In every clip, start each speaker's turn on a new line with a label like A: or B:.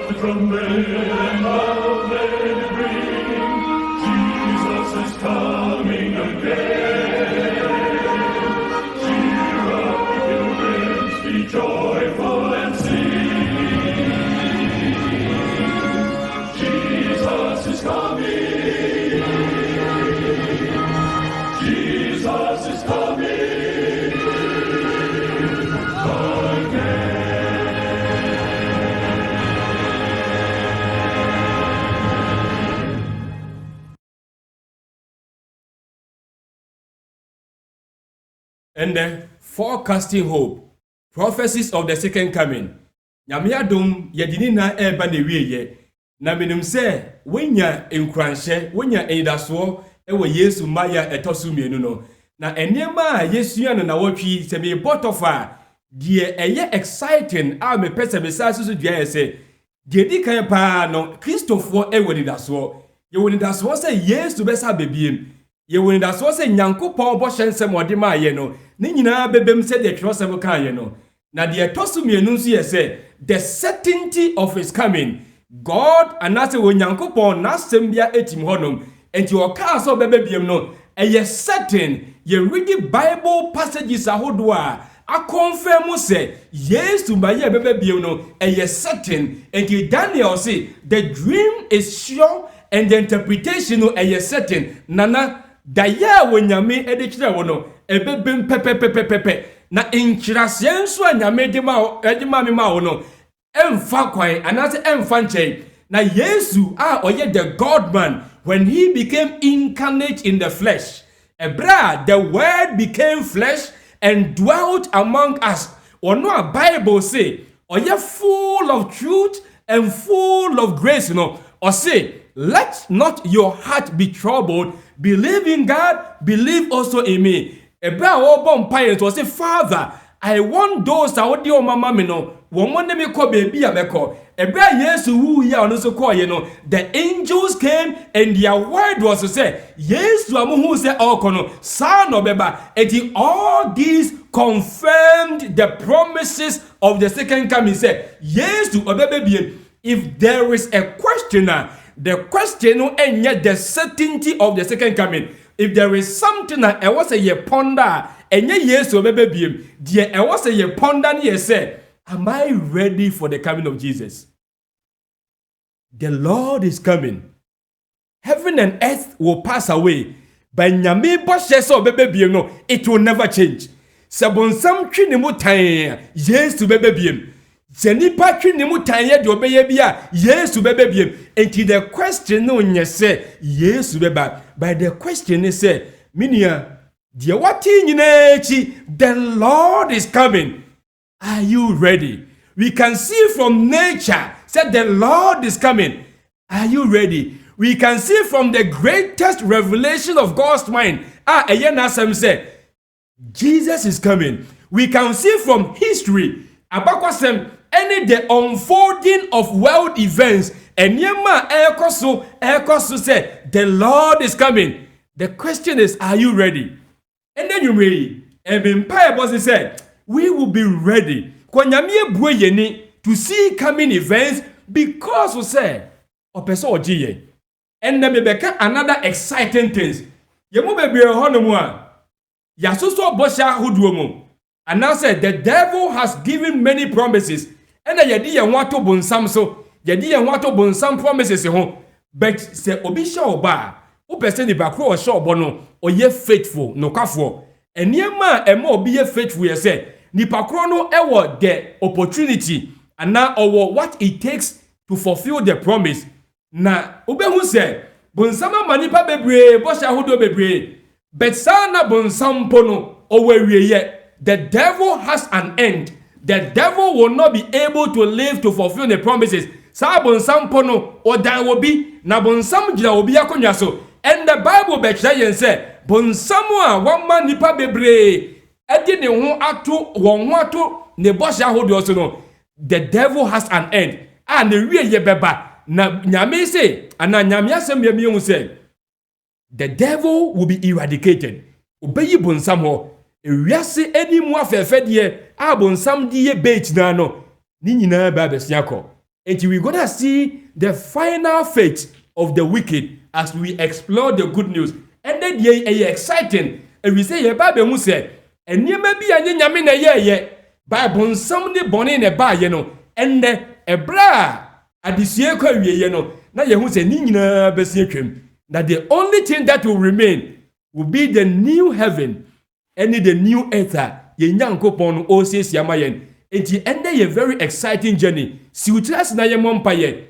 A: the trumpet and loud let it ring. Jesus is coming again. Cheer up, pilgrims, be joyful and sing. Jesus is coming. Jesus is coming.
B: And then forecasting hope, prophecies of the second coming. Nyamiadum yedini na eba ne wieye. Na menim se wenya enkranhye, wenya endaso ewo Yesu maya etosu mienu no. Na enema Yesu ya no na wotwi se me botofa die eye exciting a me pese me sa susu dua ese. Die di kan pa no Christopher ewo nidaso. Ye wo nidaso se Yesu besa bebiem. Ye wo nidaso se Nyankopon bo hyensem ode ma ye no. Ni nyina bebem se de twosem kan ye no. Na de etosu mienu nso ye se the certainty of his coming. God anase wo Nyankopon na sembia etim honom. Enti o ka so bebebiem no. Eye certain ye read the Bible passages ahodo a confirm say Yesu ba ye bebebiem no. Eye certain. Enti Daniel say the dream is sure and the interpretation no eye certain. Nana da ya wo nyame ede kire wo no ebebem pepepepepepe na inchirasyen so anyame de ma me ma wo no emfa kwan anase emfa nchen na Yesu oye the God man when he became incarnate in the flesh ebra the word became flesh and dwelt among us ono a Bible say oye full of truth and full of grace or say let not your heart be troubled. Believe in God, believe also in me. Ebra wo bom paye to say Father, I want those that odi o mama me no. Wo mo ne me ko baby a meko. Ebra Yesu wu ya ono so ko ye no. The angels came and their word was to say, Yesu amu say okono son obeba. And all these confirmed the promises of the second coming. Say, Yesu obebe. If there is a questioner, the question and yet the certainty of the second coming. If there is something that I was a ye ponder, and ye yes or baby, dear, I was a ye ponder, ye said, am I ready for the coming of Jesus? The Lord is coming. Heaven and earth will pass away, but nyame boshe so baby no, it will never change. Sabon sam twini mu tan, yes to baby. Zenipa twini mu tan ye de obeye bia Yesu bebebiem enti the question no nye say Yesu beba but the question is say minia de wati nyina echi the Lord is coming. Are you ready? We can see from nature said the Lord is coming. Are you ready? We can see from the greatest revelation of God's mind ayenasem say Jesus is coming. We can see from history abakwasem any the unfolding of world events and yema ekoso say the Lord is coming. The question is, are you ready? And then you may boss said we will be ready to see coming events because we say opeso ojiye. And then we become another exciting things. Yemu bebre honomu a yasoso bosha huduomo. And now said the devil has given many promises. And yedi ye want to bonsam so yedi ye want to bonsam promises ho but say obi sha oba o person ni ba kro o sha obo no oye faithful no kwafo eniema ema obi ye faithful ye say ni pa kro no ewo the opportunity and now owo what it takes to fulfill the promise na obehu say bonsam manipa bebre bo sha hodo bebre but sana bonsam pono owe the devil has an end. The devil will not be able to live to fulfill the promises. Sa bonsam pono odan will be na bonsam jina obi akonya so. And the Bible be try say bonsam a one man nipa bebre edi ne ho ato won ho ato ne bosha hodo so no. The devil has an end. And the wie ye beba na nyame say ana nyame asem ye mi say the devil will be eradicated. Obeyi bonsam ho ewiase eni mu afefe de abonsam de ye bait na no ni nyina ba besia ko And we're gonna see the final fate of the wicked as we explore the good news. And then ye exciting. And we say, Bible who said, and you may be a nyamina ye, Bible somebody born in a bar, and a bra at the Sierra, now you say, Nina Besiakim, that the only thing that will remain will be the new heaven and the new earth. Ye nyanko pon o says Yamayan. And the end a very exciting journey. Si utras na ye mompaye.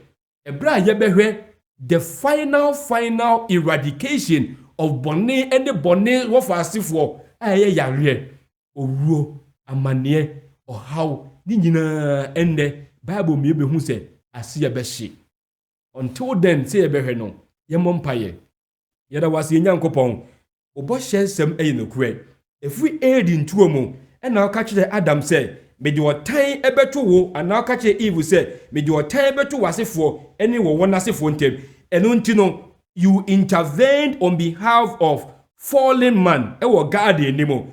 B: Ebra ye behwe the final eradication of bone and the bone wo fa asifo aye yare owuo amane ohaw ni nyina ende Bible me be hu se ase ye be hye. Until then say ye behwe no ye mompaye. Ye da wase nyankopon obo hye sem ayi no kure. If we aid in tuomo and now catch the Adam say me do time ebeto wo and now catch Eve say me do time ebeto wasefo any wo won asefo ntem eno ntino you intervened on behalf of fallen man e wo God enimo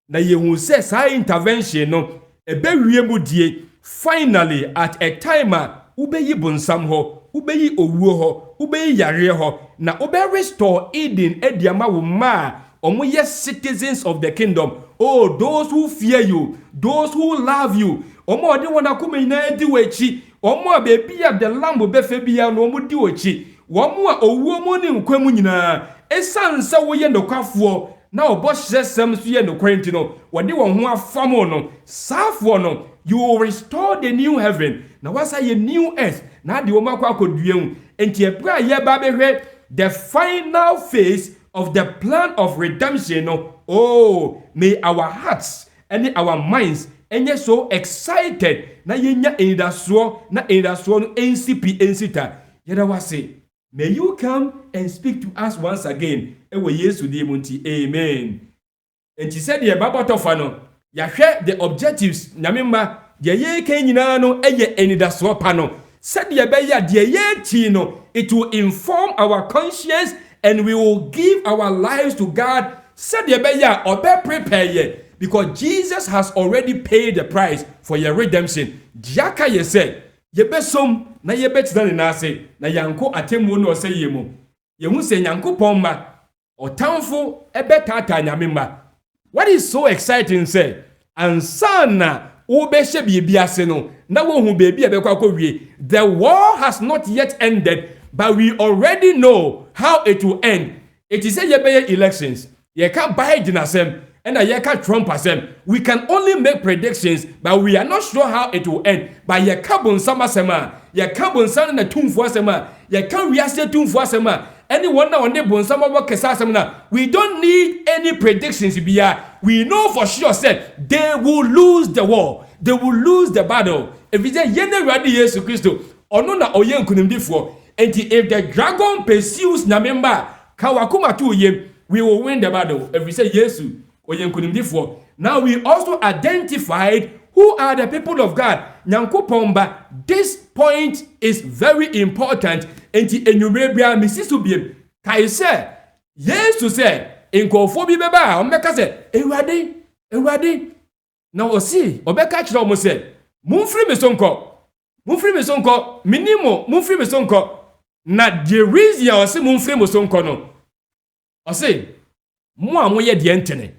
B: na ye hu say sa intervention no ebewie mu die finally at a time ubeyi bonsam ho ubeyi owuo ho ubeyi yare ho na ube restore Eden ediama wo ma omo yes citizens of the kingdom. Oh, those who fear you, those who love you. Omo odi wona kuma ina edi wechi. Omo baby ya the lamb be fe bia no omo di wechi. Womo a owuo mo ni nkwamu nyina. Esansa wo ye nokwafo na obo hyesem so ye nokwenti no. Wode won ho afamo no. Safo no, you will restore the new heaven. Na wasa ye new earth. Na de omo akwa koduem. Enti ebra ye ba behwe the final phase of the plan of redemption. Oh, may our hearts and our minds and yet so excited na yenya endaso na endaso no NCP ensita. Yeda wase, may you come and speak to us once again. Ewe Yesu di munti. Amen. And she said, "Ye baba tofano, ya hwe the objectives nyamemma de ye kan nyina no eye endaso pa no. Said ye be ya de ye ti no, it will inform our conscience and we will give our lives to God." Said ye be ya obe prepare ye because Jesus has already paid the price for your redemption. Diaka ye said, ye be som na ye be tina na ase na yanko atemu no se ye mu. Ye hu se yanko pomma otamfo ebe tata nyamemma. What is so exciting say ansana wo be hye bibia ase no na wo hu baby e be kwa wie. The war has not yet ended, but we already know how it will end. It is say ye be elections. Ye can't buy Dinasem and ye can't Trump asem. We can only make predictions, but we are not sure how it will end. But ye carbon summer sema, ye carbon sun and a tomb for sema, ye can't react tomb for sema. Anyone now on the bon summer work semina. We don't need any predictions to be here. We know for sure said they will lose the war, they will lose the battle. If we say yene radi Yesu Christo, ono na oyen kunimdifo, and if the dragon pursues Namemba, Kawakuma tu yem. We will win the battle. If we say Yesu, now we also identified who are the people of God. Nyankopomba, this point is very important. Enti enyumebia misisubiem. Kaise, Yesu said, Inkofo bi beba, omeka se, Ewade. Now osi, obeka chira omo se, Mumfri mesonko, minimo, mumfri mesonko. Na the reason osi mumfri mesonko no. Ose mo amoye de entene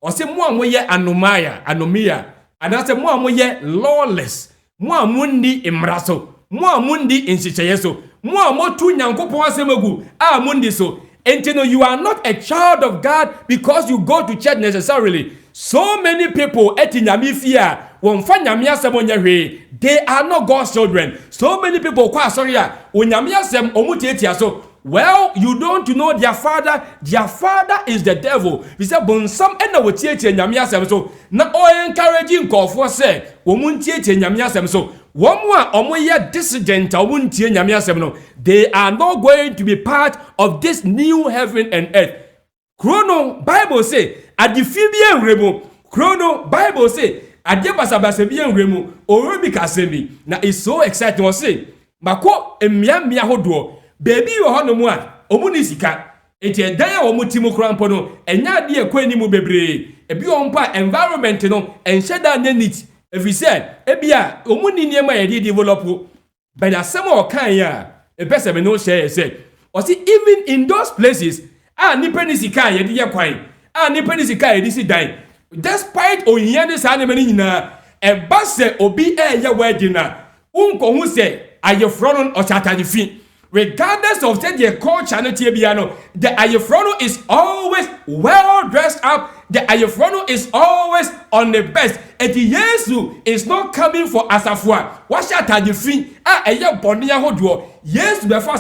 B: ose mo amoye anomia anase mo amoye lawless mo amundi imraso mo amundi inshicheyeso mo amotu nyankopon asemagu amundi so. Enteno, you are not a child of God because you go to church necessarily. So many people etinyamifia wonfa nyame asem onyahwe, they are not God's children. So many people kwa sorry a onyame asem omutietia so. Well, you don't know their father. Their father is the devil. We say, "Bonsam ena wotietie nyame asem so." Na o encouraging nkofo say, "Womuntietie nyame asem so." Womu a omoye dissident omuntie nyame asem no. They are not going to be part of this new heaven and earth. Chrono Bible say, "Adifibie nremu." Chrono Bible say, "Adebasabase bie nremu." Orobi kasemi. Na it's so exciting. We say, "Mako emia hodo." Baby yo hono mu a omuni sika enti edan a omutimu krampo no enya de ekwani mu bebre ebi ompa environment no enhyeda na neat if we said ebia omuni niema ye develop but asɛm a ɔkan ya ɛpɛ sɛ me no share sɛ ɔsi even in those places a nipa ni sika a yɛde yɛ kwan a nipa ni sika a yɛde si dan despite ohia ne saa nneɛma no nyinaa ɛba sɛ obi ɛyɛ wedding na wonkɔhu sɛ ayeforo no ɔhyɛ atade fi regardless of the culture no tie bia no the ayeforo is always well dressed up the ayeforo is always on the best eti yesu is not coming for asafo a wahyɛ atade fi a ɛyɛ bɔne ahodoɔ yesu bɛfa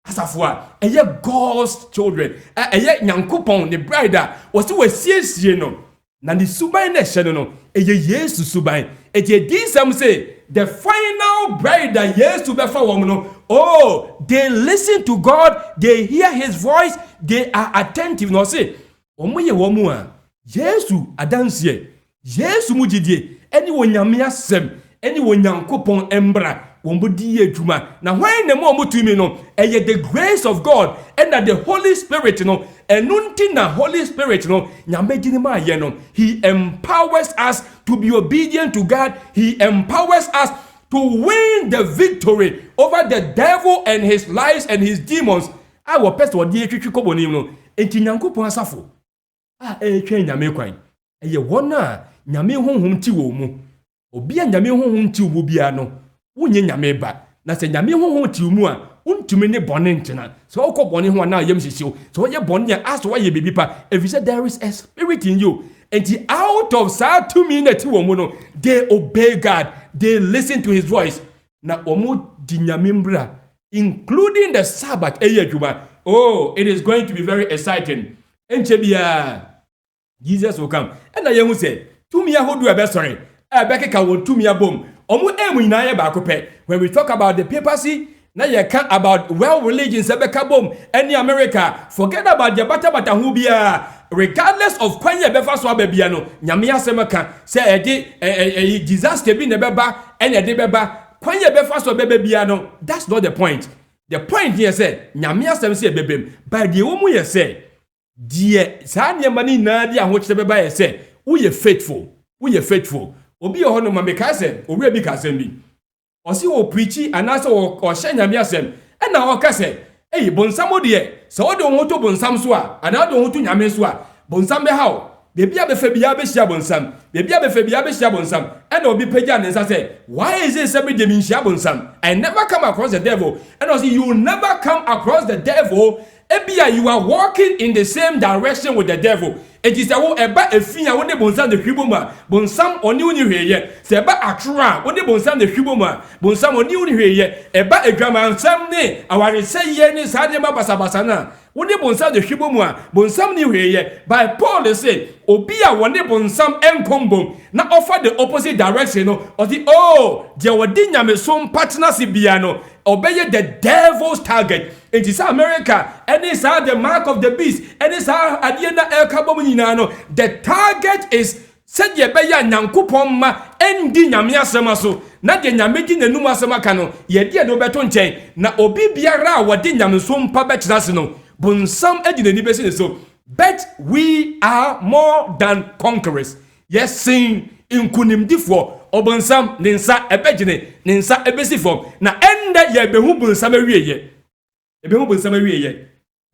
B: asafo a ɛyɛ God's children ɛyɛ nyankopɔn ne bride a wɔsi wɔsiesie no na ne suban na ɛhyɛ no ɛyɛ yesu suban eti edi nsɛm sɛ the final bride that yesu bɛfa wɔn no oh they listen to God they hear his voice they are attentive na ɔsi wɔn yɛ wɔn mu a yesu adanseɛ yesu mu gyidie ɛne wɔn nyame asɛm ɛne wɔn nyankopɔn mbra wɔn bo di yɛ adwuma na wɔn na mu a wɔn tumi no ɛyɛ the grace of God ɛna the Holy Spirit no ɛnu nti na Holy Spirit no nyame gyina mu ayɛ no he empowers us to be obedient to God he empowers us to win the victory over the devil and his lies and his demons a wɔpɛ sɛ wɔde etwitwi kɔbɔ nim no enti nyankopɔn asafo a ɛtwa nyame kwan ɛyɛ wɔn a nyame honhom ti wɔ mu obi a nyame honhom ti wɔ bia no wonye nyame ba na sɛ nyame honhom ti mu a wontumi ne bɔne ntena sɛ wokɔ bɔne ho ana yam hyehyew sɛ woyɛ bɔne a aso woayɛ biribi pa ɛfiri there is a spirit in you and out of saa tumi na ti wɔ mu no they obey God they listen to his voice na ɔmo di nyame mbra including the Sabbath ɛyɛ adwuma oh it is going to be very exciting ɛnkyɛ biara Jesus will come ɛna yɛhu sɛ tumi ahodoɔ ɛbɛsɔre ɛbɛkeka wɔ tumi abom ɔmo emu nyinaa yɛ baako pɛ when we talk about the papacy na yɛka about world religions ɛbɛka bom ɛne America forget about the bata ho biara regardless of kwan yɛ bɛfa so aba bia no nyame asɛm ka sɛ ɛde disaster bi na bɛba ɛna ɛde bɛba kwan yɛ bɛfa so bɛba bia no that's not the point here sɛ nyame asɛm sɛ ɛbɛbɛm but deɛ wɔ mu yɛ sɛ deɛ saa nneɛma no nyinaa de ahokyerɛ bɛba yɛ sɛ woyɛ faithful obi yɛ hɔ no ma meka sɛ owura bi ka asɛm bi ɔsi wɔ preachi anaasɛ ɔhyɛ nyame asɛm ɛna ɔka sɛ ɛyi bonsam deɛ sɛ wode wo ho to bonsam so a anaa wode wo ho to nyame so a bonsam bɛhaw beebi a bɛfa biara bɛhyia bonsam ɛna obi pagya ne nsa sɛ why is it sɛ mede menhyia bonsam I never come across the devil ɛna ɔsi you will never come across the devil ebia you are walking in the same direction with the devil eti sɛ wo ɛba efi a wo ne bonsam de hwibom a bonsam ɔne wo ni hweyɛ sɛ ɛba atoro a wo ne bonsam de hwibom a bonsam ɔne wo ni hweyɛ ɛba adwamansɛm ne awaresɛyɛ ne saa nneɛma basabasa na wo ne bonsam de hwibom a bonsam ne hweyɛ by Paul say obi a wo ne bonsam enkombom na offer the opposite direction no ɔdi oh deɛ wɔde nyamesom partner si bia no obey the devil's target enti sa America any sa the mark of the beast any sa adie na elkabom nyina no the target is said ye be ya nyankopon ma endi nyame asema so na de nyame di nanum asema ka no ye de no beto nchen na obi biara a wode nyame so mpa be kyerase no bonsam edi nani be se so but we are more than conquerors yes sing inkunimdifo obonsam ne nsa ebegyene ne nsa ebesi fom na enda ye behu bonsam awieye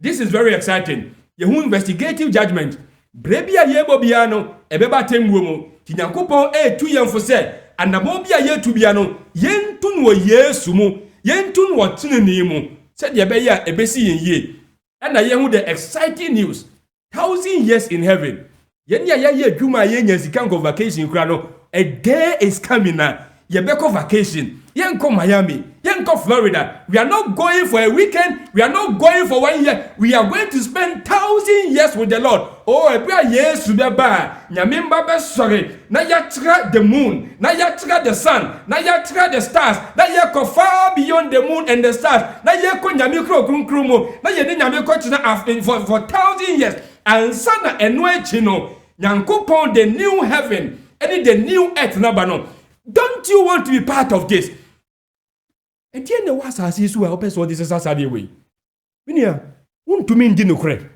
B: this is very exciting yehu investigative judgment brebia yebo bia no ebeba tembuo mu tinyankopon etu yemfo se anabo bia yetu bia no yentu no yesu mu yentu no tenani mu se de be ya ebesi yenye na yehu the exciting news 1,000 years in heaven yenya ye adwuma yenya sika vacation kura no a day is coming now. Yebeko vacation. Yenko Miami. Yenko Florida. We are not going for a weekend. We are not going for 1 year. We are going to spend 1,000 years with the Lord. Oh, ebia yes beba. Nyamimba be sorry. Na yatra the moon. Na yatra the sun. Na yatra the stars. Na yeko far beyond the moon and the stars. Na yeko nyamikro kunkrumo. Na yene nyamiko china for 1,000 years. And sana enwe chino. Nyankopon the new heaven. And the new earth nabano. Don't you want to be part of this? And then the was as is well, person this is a sad way. Minia, want to mean dinner credit.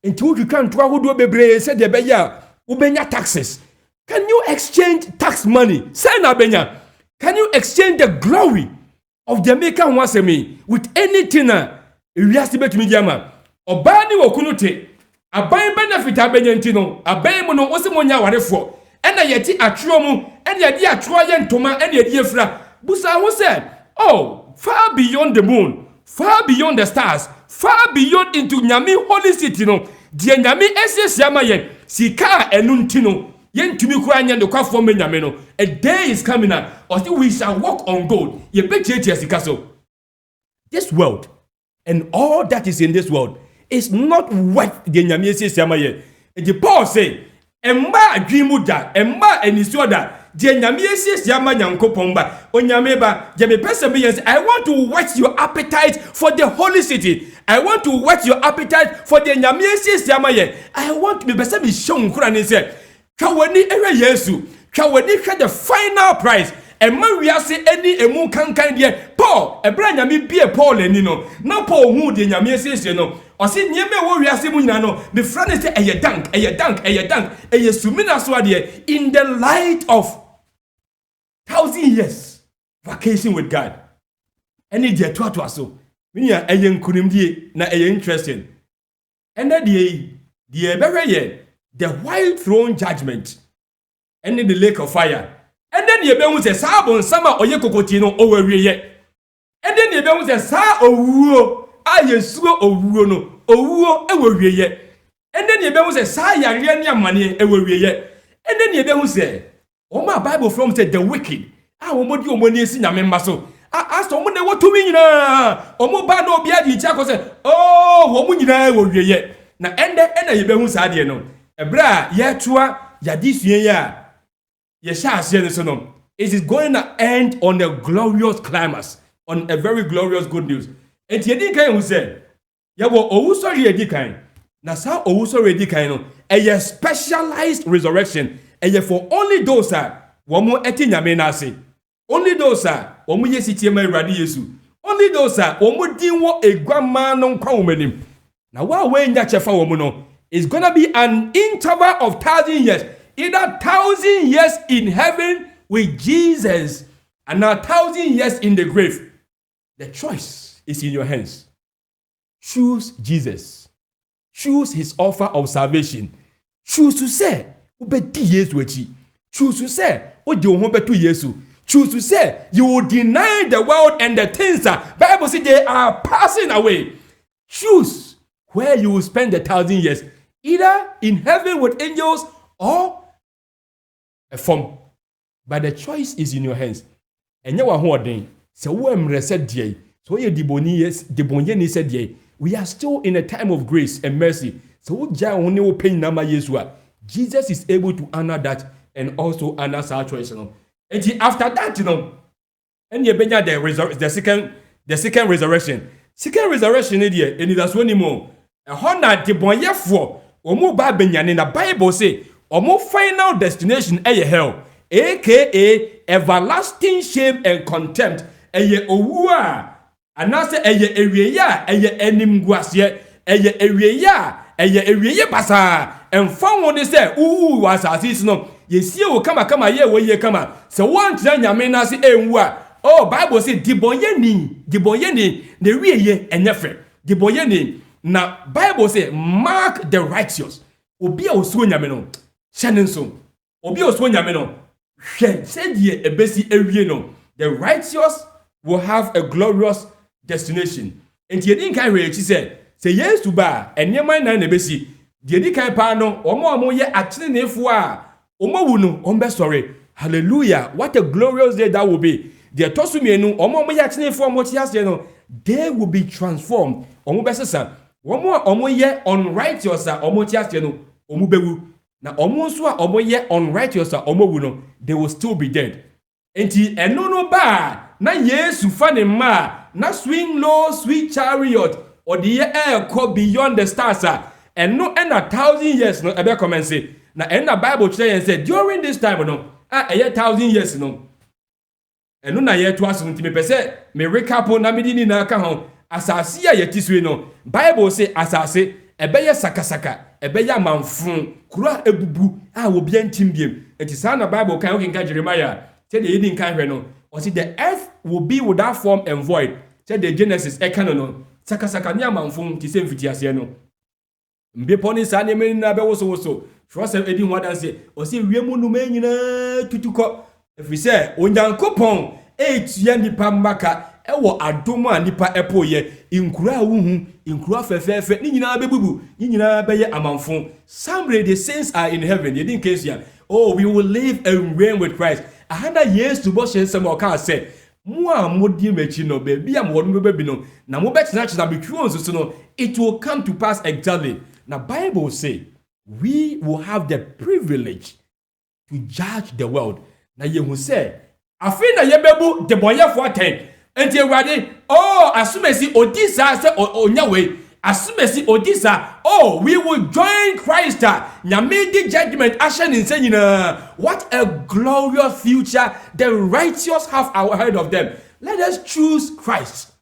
B: Until you can't travel to be said the beya, ubenya taxes. Can you exchange tax money? Say na benya. Can you exchange the glory of the maker wants me with anything we are to me diama obani wokunote aban benefit abenyanti no aban mu no osimonya warefo ena yeti atro mu ena yedi atro ye ntoma ena yedi efra busa ho say oh far beyond the moon, far beyond the stars, far beyond into nyame holy city no de nyame esesiama ye sika enunti no yentumi kura nya de kwafo me nyame no a day is coming now or we shall walk on gold ye bechetia sika so this world and all that is in this world is not worth the nyame esesiama ye and the Paul say emma adwimu da emma eniso da de nyame esesiama nyankopon ba onyame ba je me pese be yes I want to whet your appetite for the holy city. I want to whet your appetite for the nyame esesiama ye. I want me pese me shon kura ni say twawani ewe Yesu twawani hwe the final price emma wiase eni emu kankan de Paul ebra nyame bie Paul ani no na Paul hu de nyame esiesie no o se nyeme wo wiase mu nyina no the friend say eye dank eye sumina so ade in the light of 1,000 years vacation with God any dia to so minya eye nkunimdie na eye interesting and the bewe ye the white throne judgment and the lake of fire. And then you be say sabon sama oye kokoti no owawiye. And then you be say sa owuo ayesuo owuo no owuo ewawiye. And then you be say sa yare ne amane ewawiye. And then you be say o ma Bible from say the wicked omodi omoni esi nyame mba so aso mo ne wotumi nyina omo ba na obi adi chi akose oh omo nyina ewawiye. Na ende you be sa de no ebra ye toa yadisue ya it is going to end on a glorious climax, on a very glorious good news. And yedi kan who said, yawo owusori yedi kan. Na sa owusori yedi kan no, a specialized resurrection, for only those womo eti nyame na ase. Only those womo yesi tiema Awurade Yesu. Only those womo dinwo egwama no nkwa womanim. Na wa we nya chefa womo no, it's going to be an interval of 1,000 years. Either 1,000 years in heaven with Jesus and 1,000 years in the grave. The choice is in your hands. Choose Jesus. Choose his offer of salvation. Choose to say, choose to say, choose to say, you will deny the world and the things that Bible says they are passing away. Choose where you will spend the 1,000 years. Either in heaven with angels or a form, but the choice is in your hands. And you are holding. So we said ye. So ye dibonye said ye. We are still in a time of grace and mercy. So Jesus is able to honor that and also honor our choice. And after that, and you benya the second resurrection. Second resurrection idea. And that's one more. A honor dibonye for omo ba benyane na Bible say. Omo final destination hell, aka everlasting shame and contempt. Owua, anase ewiya, enimguase, ewiya basa. And found they say, was as no. Ye see o kama ye wo ye kama. So one time nyame na se enwa. Oh Bible say dibonye ni, ne wiye enyefe. Dibonye ni. Na Bible say mark the righteous. Obi a osuo nyame no. Shanenso. Obi osuo nyame no. Said ye ebesi ewie no. The righteous will have a glorious destination. And ye didn't carry it, she said. Say yes to ba, and ye mind na nebesi. Ye di kan pa no, omo ye atene nefo a, omo wu no, ombe sorry. Hallelujah. What a glorious day that will be. The tosu mienu, omo ye atene nefo omo ti ase no, they will be transformed. Omo besesa. Omo ye unrighteous omo ti ase no, omo bewu. Na omo so a omo ye unrighteous omo wu no, they will still be dead. Enti eno no ba na Yesu fa ne ma na swing low sweet chariot or the air go beyond the stars and no end 1,000 years no ebe commence na end the Bible say during this time no 1,000 years no eno na ye to aso ntime pese me recap na medini na aka ho asase ya yetiswe no Bible say asase ebe ye sakasaka ebe ya manfun kura ebubu a obi antim biem enti sa na Bible kan okinka Jeremiah say the yedin kan hwe no Or see the earth will be without form and void. Say the Genesis no. Sakasaka ni amanfo ti se mfitiase no. Mbepo ni sa ne meni na be woso. Trust edi ho adanse. O se wiemu no manyina tutuko. Efi se onyankopon etua nipa maka ewo adom a nipa epoye inkura wuhu inkura fefefe ni nyina bebubu ni nyina beye amanfo. Somebody the saints are in heaven. You didn't case here. Oh, we will live and reign with Christ. 100 years to bo shen some can say mo a modi mechi no be bia mo no be no na mo betena china betwon so no it will come to pass exactly. Now Bible say we will have the privilege to judge the world. Na yehu say afin na yebebu de boyefo 10 enti ewade oh asumesi odisa se onyawe asumesi odisa oh we will join Christ nyame di judgment ashen inse nyina. What a glorious future the righteous have ahead of them. Let us choose Christ.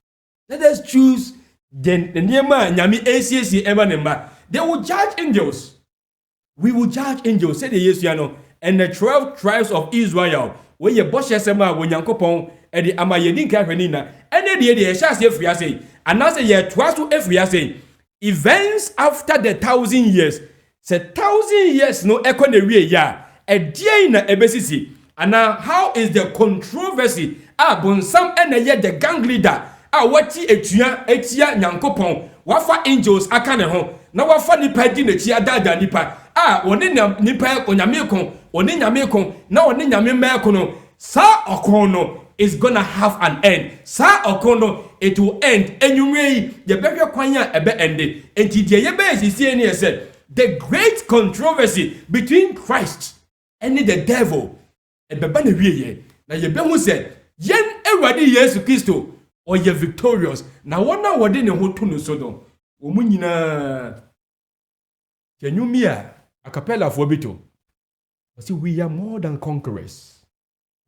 B: Let us choose the niema nyame ACC ever nemba. They will judge angels. We will judge angels. Say the Yesu and the 12 tribes of Israel. When ye boshe sema wo Nyankopon e di amayedi nka hwenina ene de ye hya se afriase anase ye toa so afriase events after the 1,000 years. Say 1,000 years no ekone wie ya e die na ebesisi. And how is the controversy bonsam ene ye the gang leader wati etia Nyankopon wafa angels aka ne ho na wafa nipa di na chia dada nipa oni nipa onyame kon oni nyame kon na oni nyame meko no sa okono is gonna have an end. Sa okono it will end enwumei ye behwe kwanya ebe ende enti die ye be sisi ne said the great controversy between Christ and the devil ebeba na wieye na ye be hu said yen Awurade Yesu Kristo or ye victorious na wona wode ne ho to no so do omu nyina kenyumia acapella for bito. See, we are more than conquerors,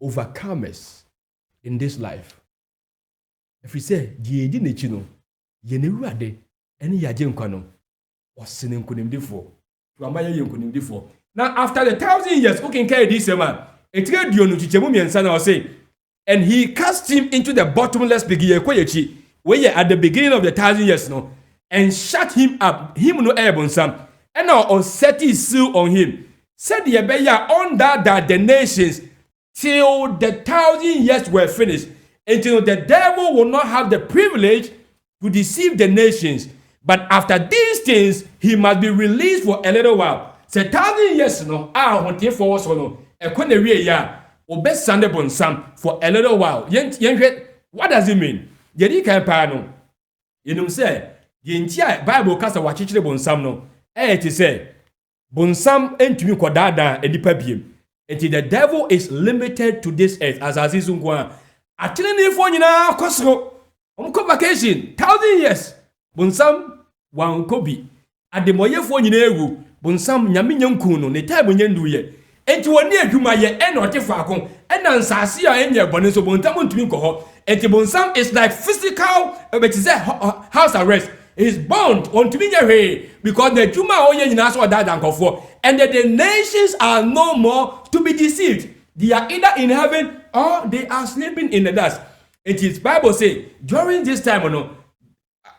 B: overcomers in this life. If we say ye di nechino ye ne ruade ene ya je nkwa no osene nkonimdi for to amaya ye nkonimdi for. Now after the 1,000 years okay carry this man etire duonu chichemu miensa na say and he cast him into the bottomless pit yechi where at the beginning of the 1,000 years no and shut him up him no ebonsam and now on set his seal on him said yebeya under that the nations till the 1,000 years were finished until the devil will not have the privilege to deceive the nations, but after these things he must be released for a little while. Say 1,000 years no honte for so no ekone wie ya obesande bonsam for a little while. What does it mean? Yedi kan pa no yenum say yentia Bible kasa wachechire bonsam no ti say bonsam entumi kodada enipa biem. Until the devil is limited to this earth as azizun kwa atileni fo nyina kosro omko vacation 1,000 years bonsam wankobi ademoyefo nyina ewu bonsam nyame nyankun no ne time nyandu ye enti woni adwuma ye ene otefa akon ena nsase a enye bone so bontam ntumi nkoho enti bonsam is like physical but is a house arrest. Is bound on to be here because the Juma oye nyina so that ankofo and the nations are no more to be deceived. They are either in heaven or they are sleeping in the dust. It is Bible say during this time no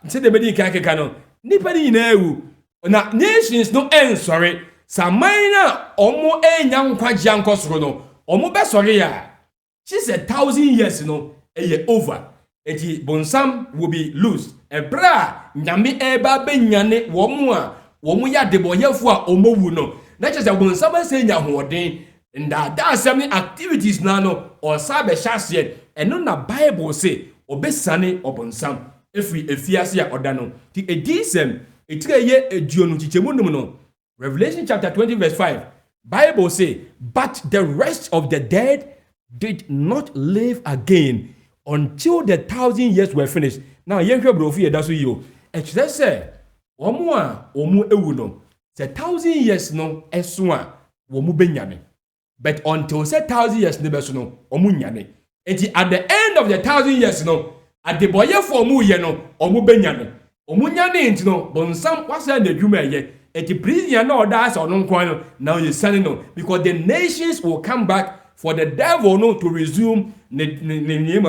B: say the bedi kan no nipa ni nyina ewu na nations no sorry samaina omo enya nkwaji ankosoro no omo be sorry ya she said 1,000 years no over. Eti bonsam will be loose. Ebra nyame eba benyane womu ya deboyefo a omowu no. Na chese bonsam say nya hoden nda da asem activities na no or sabe hyase eno na Bible say obesane obonsam efiase ya oda no. Ti edisem etireye eduonu chichemu num no. Revelation chapter 20 verse 5. Bible say but the rest of the dead did not live again until the 1,000 years were finished. Now, yenhwe brofi yedaso yo. Ekire se omu a omu ewu no. Se 1,000 years no eso a omu benyane. But until se 1,000 years ne beso no omu nyane. Enti at the end of the 1,000 years no adeboyefo omu ye no omu benyane. Omu nyane enti no bonsam wasa na adwuma ye. Enti prison na oda asa ono nkwan no now you sending no because the nations will come back for the devil no to resume ne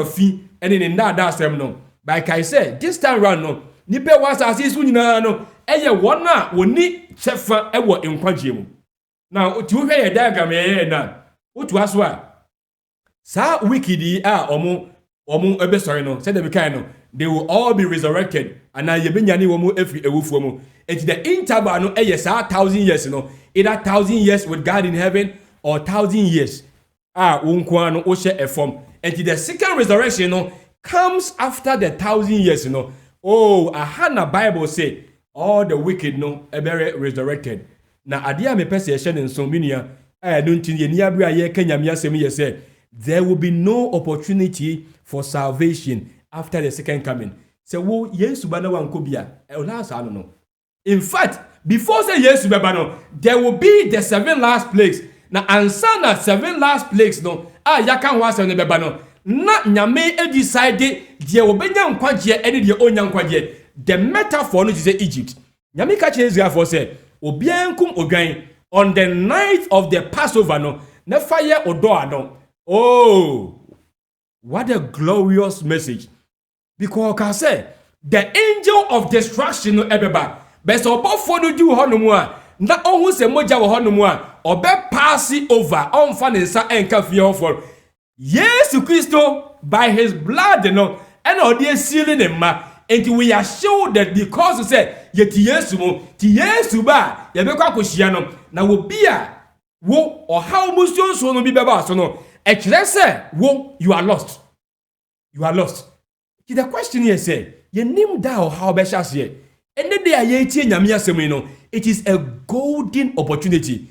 B: fi ene ne ndada asem no. Like I said, this time round no nipa was asisu nyina no eye won a woni chefa ewo nkwagie mu. Now ti wo hwe ye diagram ye na otu aso a sa wicked a omo ebe sorry no said the kind no they will all be resurrected and ye benyane wo mu efri ewufuo mu. It's the interval no eye sa 1,000 years no, either 1,000 years with God in heaven or 1,000 years unko no o she e form. And the second resurrection no comes after the 1,000 years no. Oh, Hannah Bible say all the wicked no be resurrected. Na adia me pese ye hye nso minia no ntin ye ni abra ye kanyame asem ye say there will be no opportunity for salvation after the second coming. So wo Yesu ba na wanko bia e last ano no. In fact, before say Yesu beba no, there will be the 7 last plagues. Na ansa na 7 last plagues no, yaka ho asem ne beba no, na nyame e decide die obenya nkwagye ene die onya nkwagye. The metaphor no is Egypt. Nyame ka che Israel for say, obiankum odwan on the night of the Passover no, na fire odo no. Oh, what a glorious message. Because I say, the angel of destruction no ebeba. But so before no do honomu a na ohun se moja wo honomu a obe pass over on fa ne nsa enka fie for Yesu Kristo by his blood no and odi seal ne ma and we are sure that because say yeti Yesu mo ti Yesu ba ye be kwa kohia no na wo bia wo o how muso so no bi beba so no e kire say wo you are lost the question here say ye nim da o how be hye. And then they are nyame asem no, it is a golden opportunity.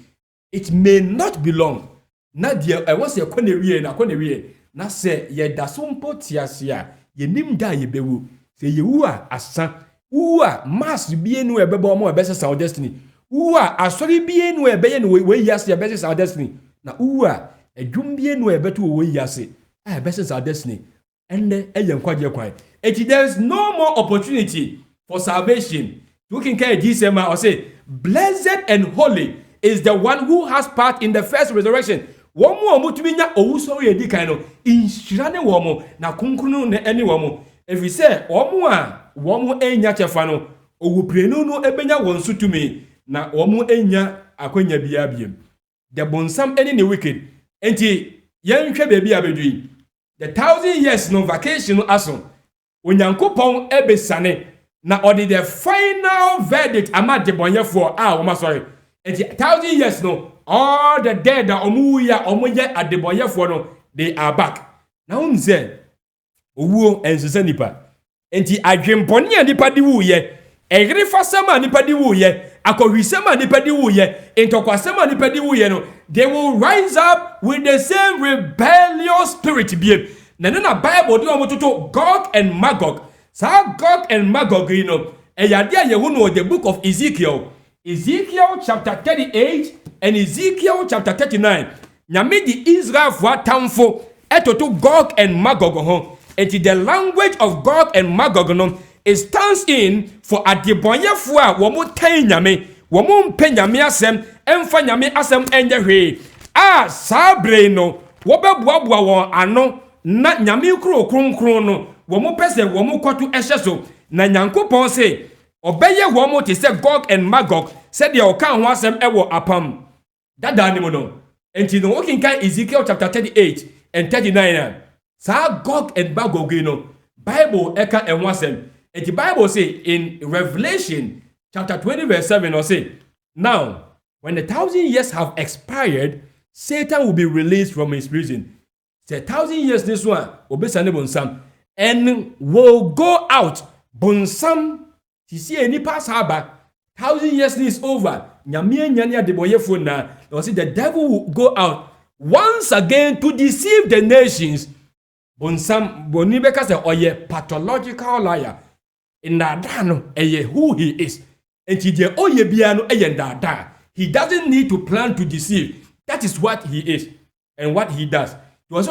B: It may not be long. Na dia I was your konewie na say ye da so mpo tiasia ye nim da ye bewu say ye wu a asa wu a mass bie no e bebo mo e bese sa destiny wu a asori bie no e beye no we yase e bese sa destiny na wu a adwum bie no e beto we yase e bese sa destiny enne eye nkwaje kwan. There is no more opportunity for salvation. You can carry Jesus or say, blessed and holy is the one who has part in the first resurrection. One more mutuminya owuso ye di kind of inshirane womo na kunkunu ne any womo. If we say womo enya chefano owu prenu no ebenya wonsu tumi na womo enya akwanya bia biem. The bonsam any wicked. Enti yen hwe baby abedui. The 1,000 years no vacation aso. Onyankopon ebesane na odi the final verdict ama de bonyefo sorry. And 1,000 years no, all the dead that omuye adebonyefo no, they are back. Now unze owo ensese nipa. Enti adwempone nipa di wuye, egrefa sama nipa di wuye, akohwisema nipa di wuye, entokwasema nipa di wuye no, they will rise up with the same rebellious spirit be. Na Bible do omototo Gog and Magog. Sa Gog and Magog, you know, the book of Ezekiel. Ezekiel chapter 38 and Ezekiel chapter 39. Nyame di Israel for tamfo etoto Gog and Magog ho. Eti the language of Gog and Magog no it stands in for adebonyefo a wo mo tan nyame, wo mo mpe nyame asem, emfa nyame asem enye hwe. Sabre no, wo bebuabua won ano na nyame kro kronkron no. Womo pese womo kwatu ehyeso na nyankopon se obeye womo te se Gog and Magog said the okan ho asem ewo apam dada ni mo no enti no okinkan Ezekiel chapter 38 and 39 sa Gog and Magog no Bible eka enho asem enti Bible say in Revelation chapter 20 verse 7 or say now when the 1,000 years have expired Satan will be released from his prison. Say 1,000 years this one obesane bonsam and will go out. Bonsam, to see any pass haba. 1,000 years is over. Nyamie nyanya deboyefo na. The devil will go out once again to deceive the nations. Bonsam, bonibeka se oye pathological liar. In that eye who he is. And he de oye biano eye da. He doesn't need to plan to deceive. That is what he is and what he does. From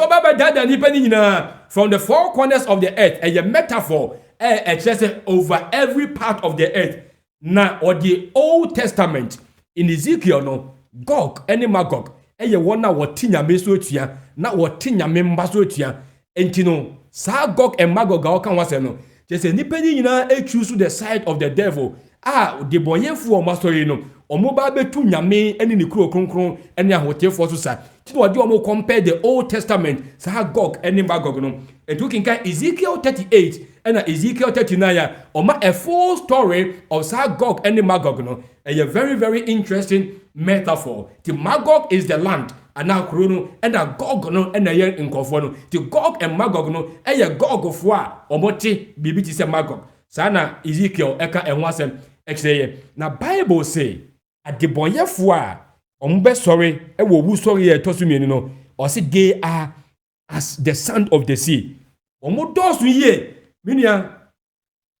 B: the four corners of the earth, a metaphor over every part of the earth. Now, or the Old Testament in Ezekiel, no, Gog and Magog, ɛyɛ wɔn a wɔte nyame so atua na wɔte nyame mba so atua enti no saa Gog and Magog a wɔka ho asɛm no kyerɛ sɛ nnipa yi nyinaa choose the side of the devil a de bɔnyɛfoɔ ɔmo asɔre no ɔmo ba bɛtu nyame ne ne kuro kronkron ne ahotefoɔ so sa nti na wɔde ɔmo compare the Old Testament saa Gog ne Magog no enti wokenka Ezekiel 38 and Ezekiel 39 ɔma a full story of saa Gog and Magog no a very very interesting metaphor. The Magog is the land and now Krono and a Gog no and a year in Kofono. The Gog and Magog no a Gog of war or mote bibiti se Magog. Sana Ezekiel eka and wasem exeye. Na Bible say at the boye fwa ombe sorry e wo wu sorry e tosumi no or say they are as the sand of the sea. Omo dosu ye minia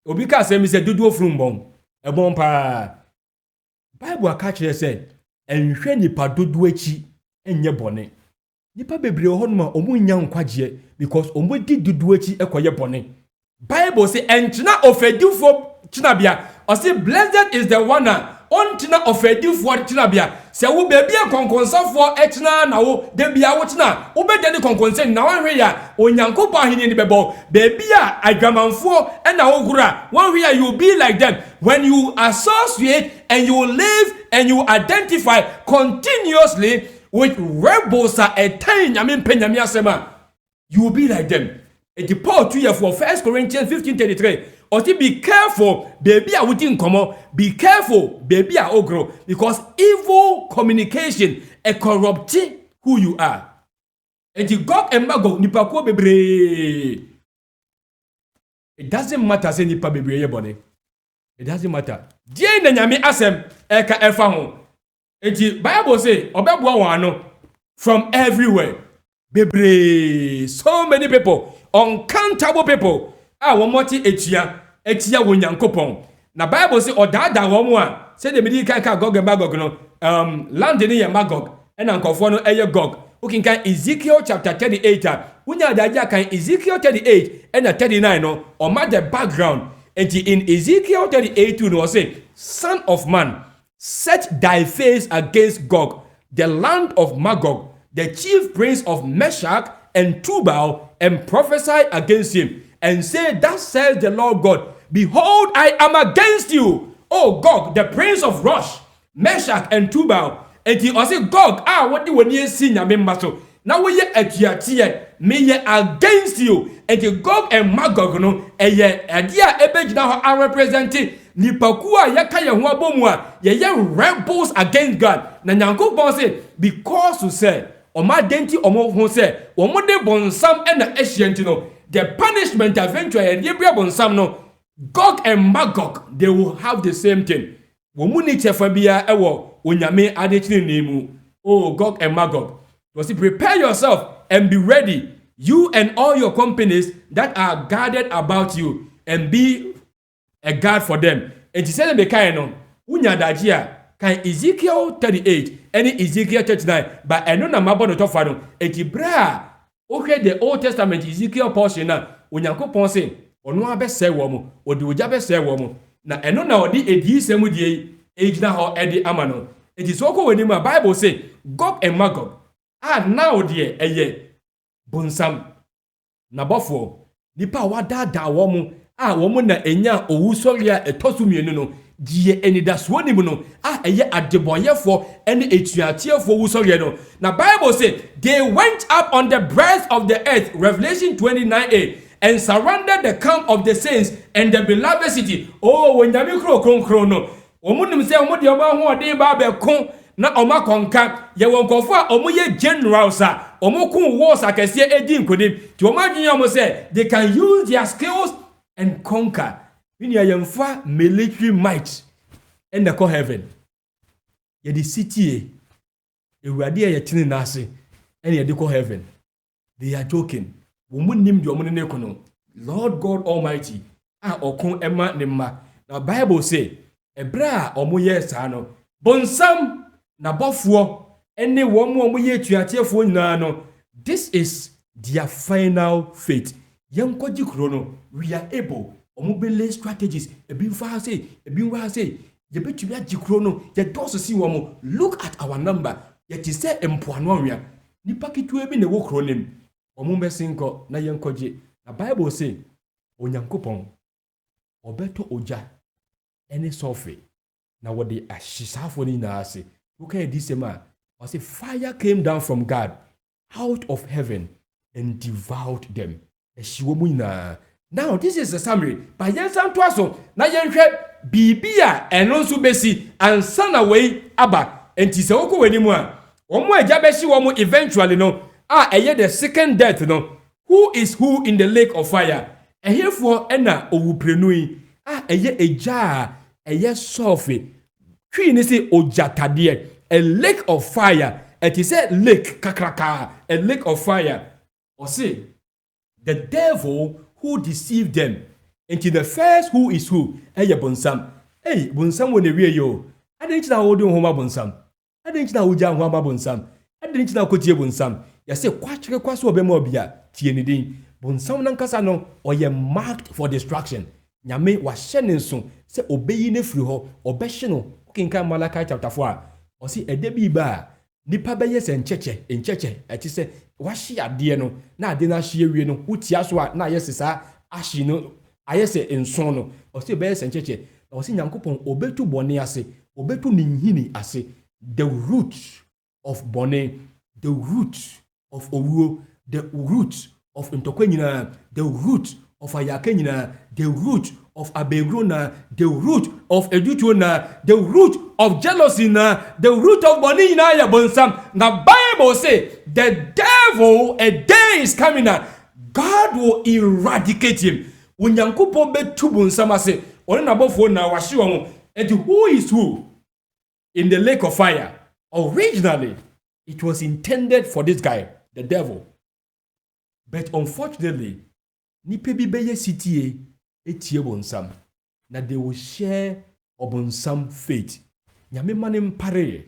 B: obi ka say mi se dudu ofrum bon e bon pa Bible aka kire say enhwe nipa dodo achi enye bone nipa bebre ho no ma omu nya nkwagye because omu di dodo achi ekoye bone Bible say enchina ofedifo chinabia or say blessed is the one ontina ofedifo chinabia se wo bebia konkonsafo echina na wo de bia wo china wo be de konkonsen na wanhwe ya onyankopɔ ahene ni bebo bebia adwamanfo na wo gura wanhwe ya you be like them when you associate and you live and you identify continuously with rebels at time nyame mpanyame asema you will be like them. And the Paul 2 for 1 Corinthians 15:33 or to be careful baby I wouldn't come be careful baby I ogro because evil communication a corrupt who you are. And the Gog and Magog nipa ko bebre it doesn't matter say nipa bebre ye bone it doesn't matter die na nyame asem eka efa ho. And the Bible say obeboa wan no from everywhere bebre so many people uncountable people womoti etia wonyankopon na Bible say odada womo a say the medical ka Gog and Magog no land ni ye Magog and ankofo no eye Gog ukinka Ezekiel chapter 38 unya daja kan Ezekiel 38 and 39 no o ma the background and in Ezekiel 38 no say son of man set thy face against Gog the land of Magog the chief prince of Meshach and Tubal and prophesy against him and say, thus says the Lord God, behold, I am against you, O Gog, the prince of Rosh, Meshach and Tubal. And he also Gog, what do you see na membaso? Now we ye atiatie, me ye against you. And the Gog and Magog no, and ye adia ebej now are representing Nipakua yakaya huabomwa, ye rebels against God. Na nyanko say, because you say, Oma denti omo ho se omo de bonsam na ahyenti no the punishment eventually the bia bonsam no Gog and Magog they will have the same thing womu ni chefa bia ewo onyame adechini nemu oh Gog and Magog was prepare yourself and be ready you and all your companies that are guarded about you and be a guard for them and he said be kind no unya dagia kan Ezekiel 38 and Ezekiel 39 but eno na mabo no tofa no etibra okay the Old Testament Ezekiel portion na onyankopon se ono abese wo mo odi oja bese wo mo na eno na odi edi semu die ejina ho edi amano eti so ko wani ma Bible say Gog and Magog now die eye bonsam na bofo nipa wadada wo mo wo mo na enya owusoria etosumienu no die enidaso ni mu no eye adeboyefo ene etuatiefo wusoriye no na Bible say they went up on the breadth of the earth Revelation 29:8 and surrounded the camp of the saints and the beloved city oh wonyame kronkron no omunim se omode oba ho ode ba be ko na oma konka ye wonkofo a omoye generals a omokun wars akese edi nkodim ti omadwen omo say they can use their skills and conquer. When you are military might and the call heaven, you the city, you are there, you nasi, and you call heaven. They are joking. Woman named your money nekono. Lord God Almighty, okun emma nema. Now Bible say, Ebra omoye sano. Bonsam na bofuo any woman omoye tuatiefo nyina no. This is their final fate. Young koji krono, we are able. Omobele strategies ebi fa say ebi wa say ye betumi agikro no ye do so si wo mo look at our number yɛte sɛ mpoano anwea nipa ketewa bi na ɛwɔ kuro nim ɔmo mbɛsinkɔ na yɛnkɔgye na Bible say onyankopɔn ɔbɛtɔ ogya ɛne sɔfe na wɔde ahyesaafo no nyinaa ase woka yɛ di sɛm a ɔsɛ fire came down from God out of heaven and devoured them ɛhyiwɔ mu nyinaa. Now this is a summary but yɛnsa ntoa so na yɛnhwɛ biribi a ɛno nso bɛsi ansa na wei aba enti sɛ wokɔ w'anim a wɔn agya bɛhyi wɔn eventually no a ɛyɛ the second death no who is who in the lake of fire ɛhɛfoɔ ɛna owuprenu yi a ɛyɛ agya a ɛyɛ sɔfe twi ne sɛ ogyatadeɛ a lake of fire it is a lake kakraka a lake of fire or say the devil who deceived them into the first who is who ɛyɛ bonsam bonsam wɔ ne wie yo adan kyina wo de ho ma bonsam adan kyina wo gya ho ma bonsam adan kyina ko tie bonsam yɛsɛ kwakyere kwaso obɛma obia tie ne din bonsam nankasa no ɔyɛ marked for destruction nyame wahyɛ ne nso sɛ obeyi ne firi hɔ ɔbɛhye no kinkan Malachi chapter 4 ɔsi ɛde bi ba nipa bɛyɛ sɛ nkyɛkyɛ ɛti sɛ wahye adeɛ no na ade na hye wie no wotia so a na ayɛ sɛ saa ahye no ayɛ sɛ nson no ɔsi bɛyɛ sɛ nkyɛkyɛ ɔsi nyankopɔn obetu bɔne ase obetu ne nhini ase the root of bɔne the root of owuo the root of ntɔkwa nyinaa the root of ayaka nyinaa the root of abegro na the root of edutuo na the root of jealousy na the root of bɔne nyinaa yɛ bonsam na Bible say the devil a day is coming na God will eradicate him onyankopɔn bɛtu bonsam ase ɔne nabɔfoɔ na wahye wɔn and who is who in the lake of fire originally it was intended for this guy the devil but unfortunately nipa bi bɛyɛ sitie etie bonsam na they will share obonsam fate nyame mane mpare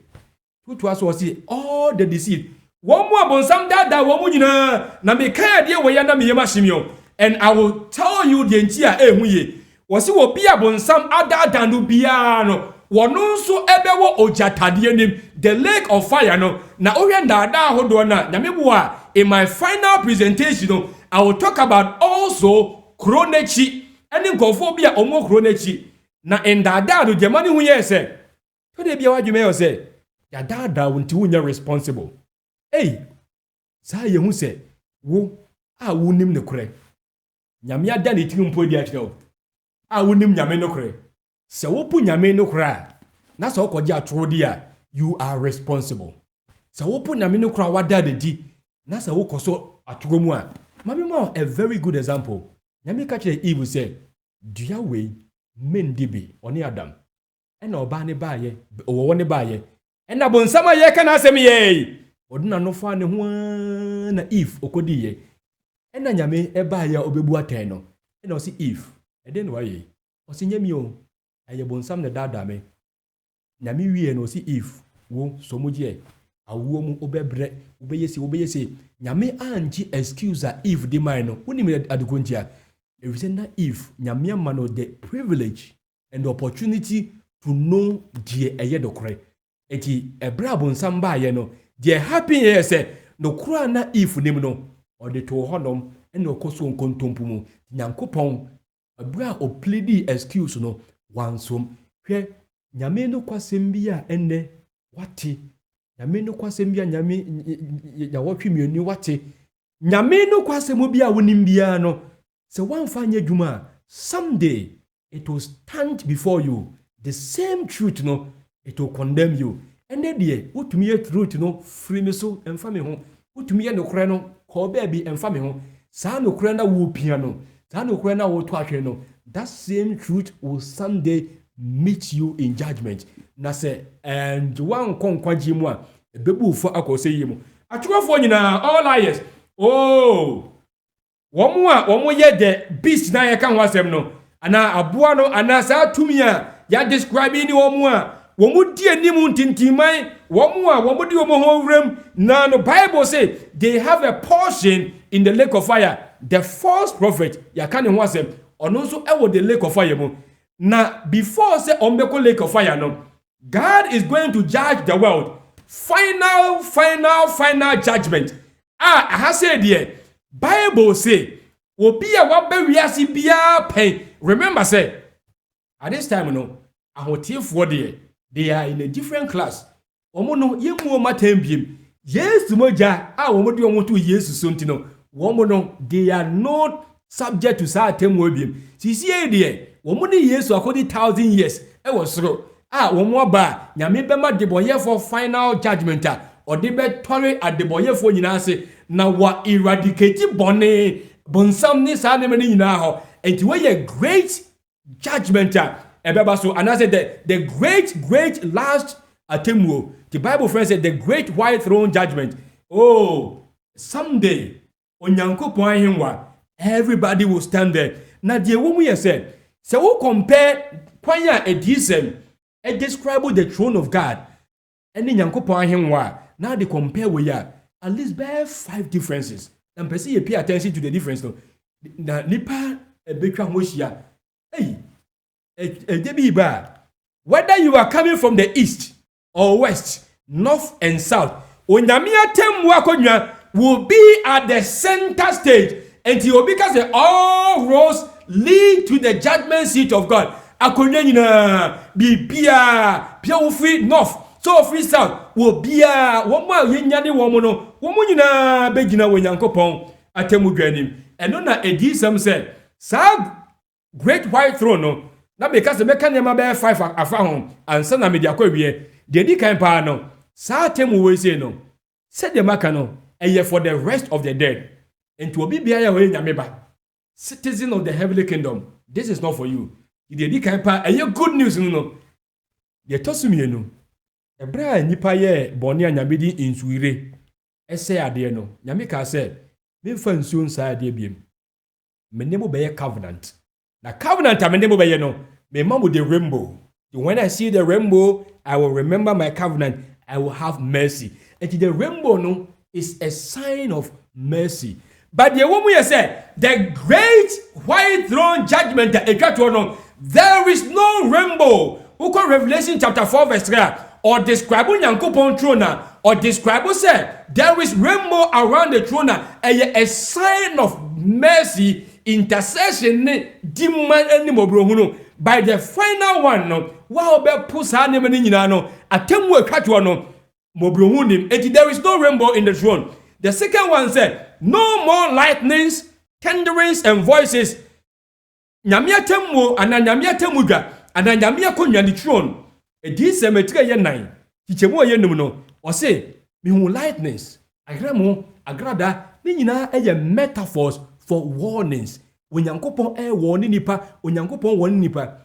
B: tutu aso si all the deceit wɔn mu abonsam dada wɔn mu nyinaa na me kan ade wɔ ya na me yema hyemio and I will tell you the nti a ehu ye wɔsi wɔ bi abonsam adada no bia no wɔno nso ɛbɛwɔ ogyatadeɛ nim the lake of fire no na ohwɛ dada ahodoɔ na nyame bo a in my final presentation no I will talk about also kronechi ɛne nkɔfo bi a ɔmo kronechi na ndada do gemani hu yɛ sɛ to de bia wadwuma yɛ sɛ ya dada wonti wunya responsible saa yɛ hu sɛ wo a wonim ne korɛ nyame ada ne tiri mpo di akyerɛ a wonim nyame no korɛ sɛ wopu nyame no korɛ na sɛ wokɔgye atoro di a you are responsible sɛ wopu nyame no korɛ wada de di na sɛ wokɔso atoro mu a mami ma a very good example nyame ka kyerɛ Eve sɛ dua wei mendi bi ɔne Adam ɛna ɔbaa ne baayɛ ɔwɔ ne baayɛ ɛna bonsam a yɛ ka na asɛm yɛ ɔdena no fa ne ho na Eve okodi yɛ ɛna nyame ɛbaayɛ obebu atɛn no ɛna ɔsi Eve ɛde no wayɛ ɔsi nyame o ɛyɛ bonsam ne dada me nyame wie no ɔsi Eve wo somogye awuo mu obebrɛ obeyesi nyame anji excuse a Eve di man no woni me adekontia efisɛ na Eve nyame ama no the privilege and the opportunity to know die ɛyɛ dokore eti ɛbra bonsam baayɛ no die happy yɛ sɛ no kura na Eve nim no ɔde to honom ɛna ɔkɔso nkontompo mu nyankopɔn abra opledi excuse no wansom hwɛ nyame no kwasɛm bi a ɛnɛ wate nyame no kwasɛm bi a nyame ya wɔtwe mienu wate nyame no kwasɛm bi a wonim bia no sɛ wanfa nyɛ dwuma someday it will stand before you the same truth no it will condemn you ɛnɛ deɛ wotumi yɛ truth no free me so ɛmfa me ho wotumi yɛ nokorɛ no kɔ baabi ɛmfa me ho saa nokorɛ na wo pia no saa nokorɛ na wo to ahwɛ no that same truth will someday meet you in judgment na sɛ and one konkwagye mu a bebu fo akɔsɛ yi mu atwofo nyina all liars wɔn yɛ the beast na yɛ ka ho asɛm no ana aboa no ana saa tumi a ya describe ni wɔn di anim ntintimai wɔn di wɔn ho wrem na no Bible say they have a portion in the lake of fire the false prophet ya ka ne ho asɛm ɔno nso ɛwɔ the lake of fire mu na before say ɔmbɛkɔ lake of fire no God is going to judge the world final judgment. I have said here, Bible say, will be a wabbe wiasi biya pain. Remember, say, at this time, no, I will tell for they are in a different class. Omono ye mu matembiem. Yes, moja. Omo do want to yes sontino. Womono they are not subject to certain wobiem. Sisi e de. Womo ni yes akodi 1,000 years. E was soro. Womo ba nyame bema de boye for final judgment or de be tore at the boye for nyina se na wa eradicate bone bonsam ni sa ne mani nyina ho. Enti we ye great judgment ebeba so and I said the great last atemuo. The Bible friends said the great white throne judgment. Oh, someday onyankopon ahemwa everybody will stand there. Na die wo mu ye said, so we compare kwanya edisem and describe the throne of God. And nyankopon ahemwa now they compare we ya at least bear 5 differences. And person you pay attention to the difference no. Na nipa ebetwa hoshia. Hey, debi ba. Whether you are coming from the east or west, north and south, onyamia temu akonwa will be at the center stage until because all roads lead to the judgment seat of God. Akonwa nyina bibia pia wo free north so free south will be a womo yenyane womo no womo nyina begina wonyankopon atemu dwanim. Eno na edisem said, "Sa great white throne no na because the mekanema be 5 afa ho ansa na media kwawie de di kan pa no sa temu we say no said the maka no eye for the rest of the dead enti obi bia ya we nyame ba citizen of the heavenly kingdom. This is not for you." De di kan pa eye good news no de tosumie no ebra nipa ye boni anyame di insuire ese ade no nyame ka say me fa nsuo nsa ade biem me ne mo be covenant. The covenant I mean no, me mama the rainbow. When I see the rainbow, I will remember my covenant. I will have mercy. And the rainbow no is a sign of mercy. But the woman you say the great white throne judgment there is no rainbow. Who call Revelation chapter 4 verse 3 or describe Nyankopon throne or describe say there is rainbow around the throne a sign of mercy. Intercession dimman any mobrohuno by the final one no wa be pusa ne mani nyina no atemu akatwo no mobrohunim eti there is no rainbow in the throne. The second one said no more lightnings, thunderings and voices. Nyame atemu ana nyame atemu dwa ana nyame akonwa the throne edi semetre ye nan kichemu ye num no o say me hu lightnings agramo agrada ni nyina eye metaphors for warnings. When Yankopon warning nipa, when Yankopon warning nipa,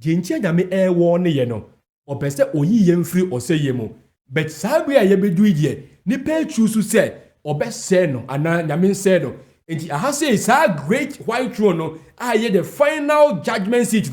B: Jincha Yame warning yeno, or peste oyi yem free or say yemo. But Sabria yebedu ye, nipe choose say, or best say no, and Yamin said no. And I say it's a great white throne, no, ye the final judgment seat,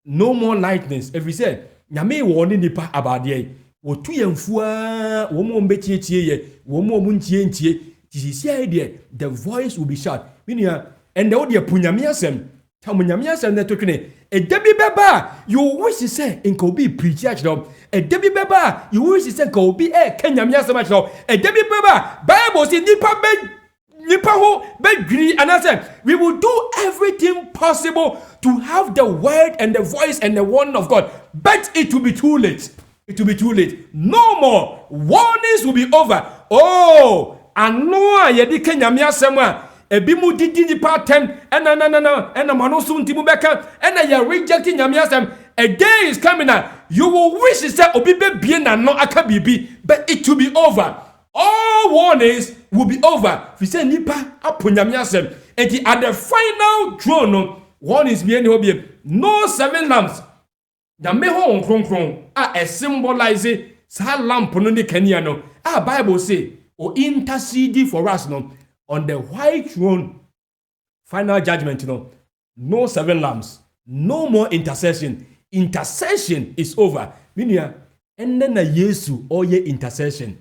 B: no more lightnings. Every said, Yame warning nipa about ye, or 2 and 4, woman betty ye, woman muntie. This is the idea, the voice will be shut. Meaning, and the audio punyamiasem, tamunyamiasem that token a Debbie Baba, you wish to say in Kobe preach dog. A Debbie Baba, you wish to say Kobe Kenyamiasem dog. A Debbie Baba, Bible says Nipa ho be and I said we will do everything possible to have the word and the voice and the word of God, but it will be too late. It will be too late. No more warnings will be over. Oh, and no, yedi Kenyamiasem. Ebi mu didi nipa tem ena mano so ntimu beka ena ya rejecting nyamiasem. A day is coming now you will wish to say obi be bie na no aka bibi, but it will be over. All warnings will be over. If you say nipa apo nyamiasem and at the final throne warnings be any obi no 7 lamps na me ho kronkron a symbolize sa lamp no ne kania no a Bible say o intercede for us no on the white throne, final judgment, no 7 lamps, no more intercession. Intercession is over. Meaning, and then a Yesu or ye intercession.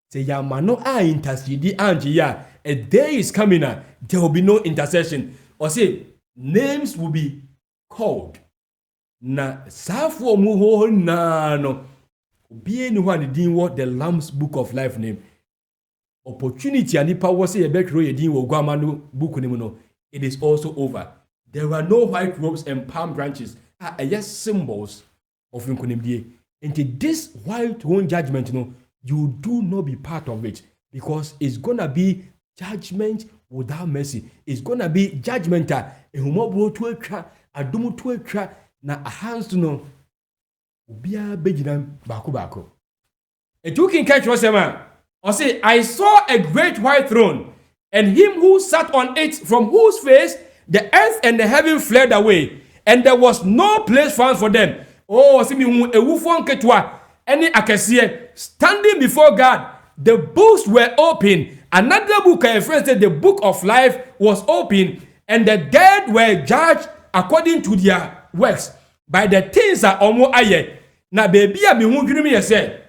B: Say, Yamano a intercede, Angia, a day is coming, there will be no intercession. Or say, names will be called. Na, Safo Muho, no. Obi ni ho an din wo the Lamb's Book of Life name. Opportunity and power say ebekro ye din wo guama no book ni mu no. It is also over. There are no white robes and palm branches. Yes, symbols of nkonimdie. Into this white throne judgment, you do not be part of it, because it's gonna be judgment without mercy. It's gonna be judgment that ehumobro to atwa, adumu to atwa, na hands to no. Ubia bejina bako. A two king catch was a man. Or say, I saw a great white throne, and him who sat on it, from whose face the earth and the heaven fled away, and there was no place found for them. Oh, see me a wufon ketwa, any akasie standing before God. The books were open. Another book, I refer said the book of life was open, and the dead were judged according to their works by the things that omo aye. Na baby a me hu me say,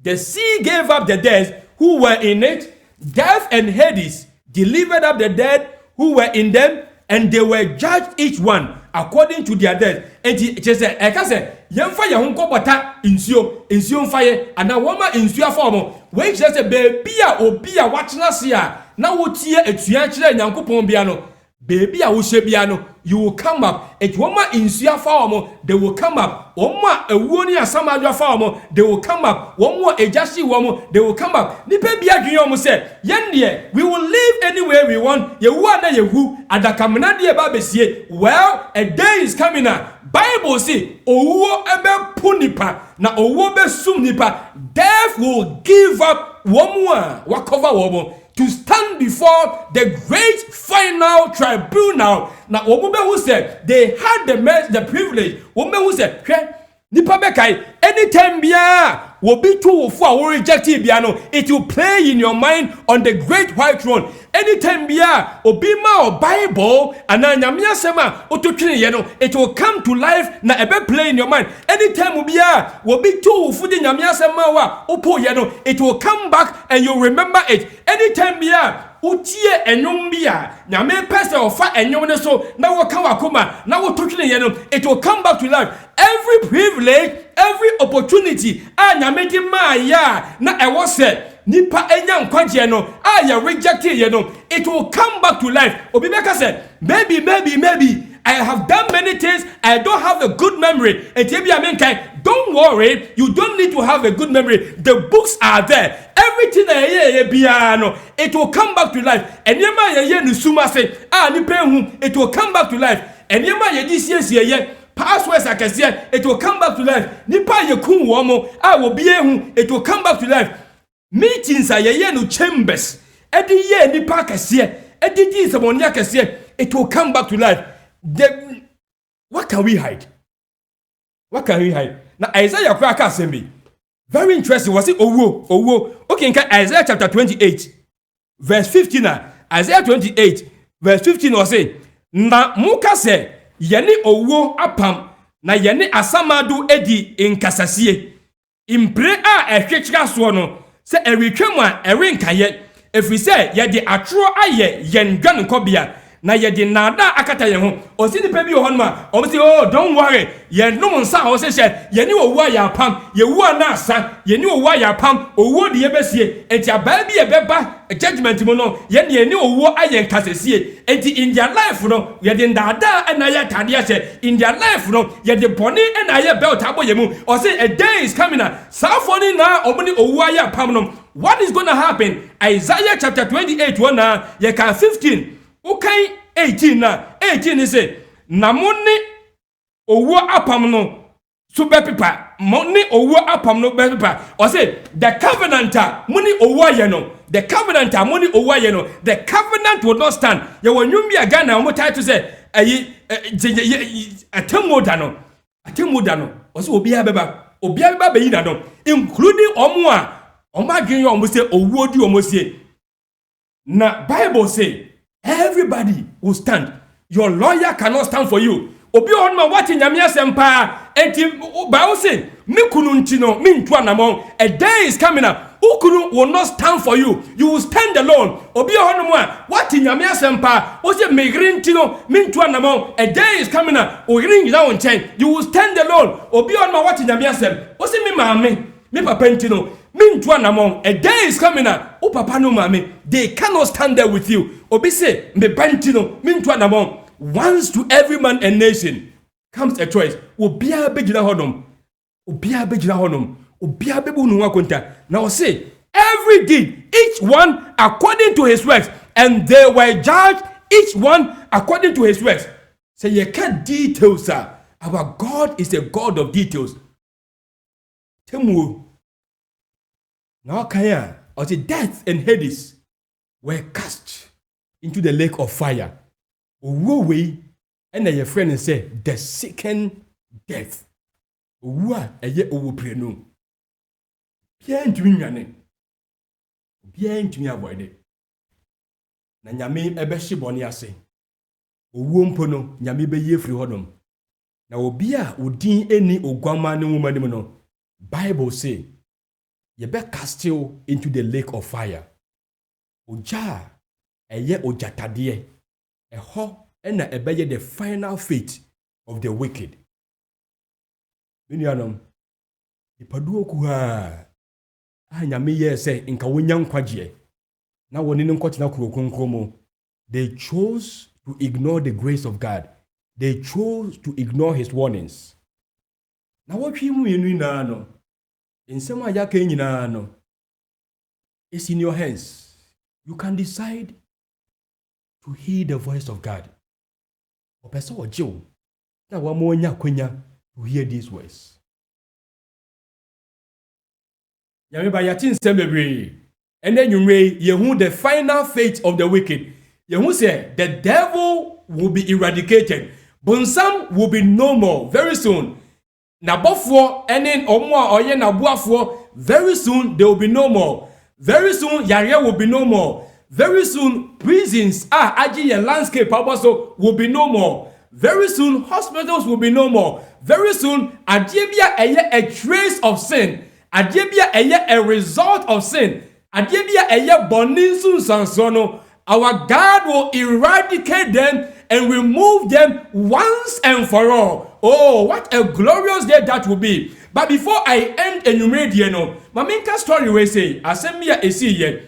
B: the sea gave up the dead who were in it, death and Hades delivered up the dead who were in them, and they were judged each one according to their death. And he said, I say, yemfa ye ho nkobota insuo mfaye ana woma insuo afọ when just say baby a obi a watchna se a na wotie atua kire nyankopon bia no baby a wo hye bia no you will come up. Et woma insuo afọ they will come up. Woma ewuo ni asamadu afọ they will come up. Woma ejashi womo they will come up. Nipa bia dwen omo say yen de we will live anywhere we want. Yewu ana yehu adakamna de ba besie. Well, a day is coming now. Bible say owo ebe punipa na owo be sum nipa. Death will give up womo wa cover womo to stand before the great final tribunal. Now, woman who said they had the privilege. Woman who said, nipa bekai anytime bia will be too for reject biano. It will play in your mind on the great white throne. Anytime bia obima or Bible and nyamia sema ototwene ye no, it will come to life na ebe play in your mind. Anytime bia will be too for the nyamia sema wa opo ye no, it will come back and you remember it. Anytime bia utie enyom bia nyame pese ofa enyom ne so na wo kan wakoma na wo totwene ye no, it will come back to life. Every privilege, every opportunity nyame di ma ya na ewo se nipa enya nkwaje no ya reject ye no, it will come back to life. Obibeka said maybe I have done many things, I don't have a good memory. Don't worry, you don't need to have a good memory. The books are there. Everything it will come back to life. And it will come back to life. And passwords I can say it will come back to life. Nipa yekun womo will be it will come back to life. Meetings are no chambers. Every year nipa kase edidi samonia kase it will come back to life. What can we hide? What can we hide? Now Isaiah kwaka asembi. Very interesting. Was it owo? Okay, in Isaiah chapter 28 verse 15 Isaiah 28 verse 15 was say na muka se yene owo apam na yene asamadu edi inkasasie impre ehwechira so no se eretwam erenkaye efise ye de atro aye yen dwan nkobia na ye de nada akata ye ho osi ni pebi ho no o say oh don't worry ye no nsa ho se ye ni owu aya pam ye wu na asa ye ni owu aya pam owu de ye besie enti aba bi ye beba judgment mo no ye ni owu aye nkasesie enti in their life no ye de nada na ye tade ye in their life no ye de boni na ye belt aboye mu o say a day is coming safoni na omuni owu aya pam no. What is going to happen? Isaiah chapter 28 1 ye can 15 okay 18 is say namoni owo apam no so be pipa moni owo apam no be pipa or say the covenant moni owo ye no the covenant moni owo ye no the covenant will not stand. Ye wonwum bia Ghana omo title say ayi atemoda no o say obi abeba be yi na no including omo a omagin yo omo say owo di omo say na Bible say everybody will stand. Your lawyer cannot stand for you. Obi on ma wati nyame asempa enti Bible say me kunu nti no me ntu anamon. A day is coming up. Ukunu will not stand for you. You will stand alone. Obi honumwa. What in Yamia Sempa? Was it Megrin Tino? Mintu anamo. A day is coming up. O ring down chain. You will stand alone. Obi on my what in Yamia Sem. Was it me, mammy? Me papentino. Mintu anamo. A day is coming up. O papa no mammy. They cannot stand there with you. Obi say me pentino. Mintu anamo. Once to every man and nation comes a choice. Obia begina honum. Obia begina honum. Obia bebu nuwa konta. Now say, every deed, each one according to his works, and they were judged, each one according to his works. Say, you can't details, sir. Our God is a God of details. Temu. Now, Kaya, or the death and Hades were cast into the lake of fire. Uwe, and then your friend and say, the second death. Uwa, a ye uwu prenu. Bien to me, bien to me avoid it. Na nyame ebeshi boni ase. Owo mpono nyame be ye free hodom. Na obi a odin eni ogwama ne nwoma nim no. Bible say, ye be cast you into the lake of fire. Oja eye ojatade. Eho ena ebeye the final fate of the wicked. Minianom ipadu okuha anyame ye say nka wonya nkwaje na woni ne nkotena kurokronkromo. They chose to ignore the grace of God. They chose to ignore his warnings. Na wotwi mu yenu na no ensem aya ka nyina no, it's in your hands. You can decide to hear the voice of God. Opesa ojew na wa mo nya kwanya to hear these words. Yami ba yatin sembebre. And then you may yehu the final fate of the wicked. Yehu say the devil will be eradicated. Bonsam will be no more very soon. Nabofo enen omo oye nabuafo, very soon they will be no more. Very soon yare will be no more. Very soon prisons aji landscape also will be no more. Very soon hospitals will be no more. Very soon adebia a trace of sin. Adebia a result of sin. Adebia boninsun sansono. Our God will eradicate them and remove them once and for all. Oh, what a glorious day that will be. But before I end enumerate no, Maminka story we say, Asemia Esiye,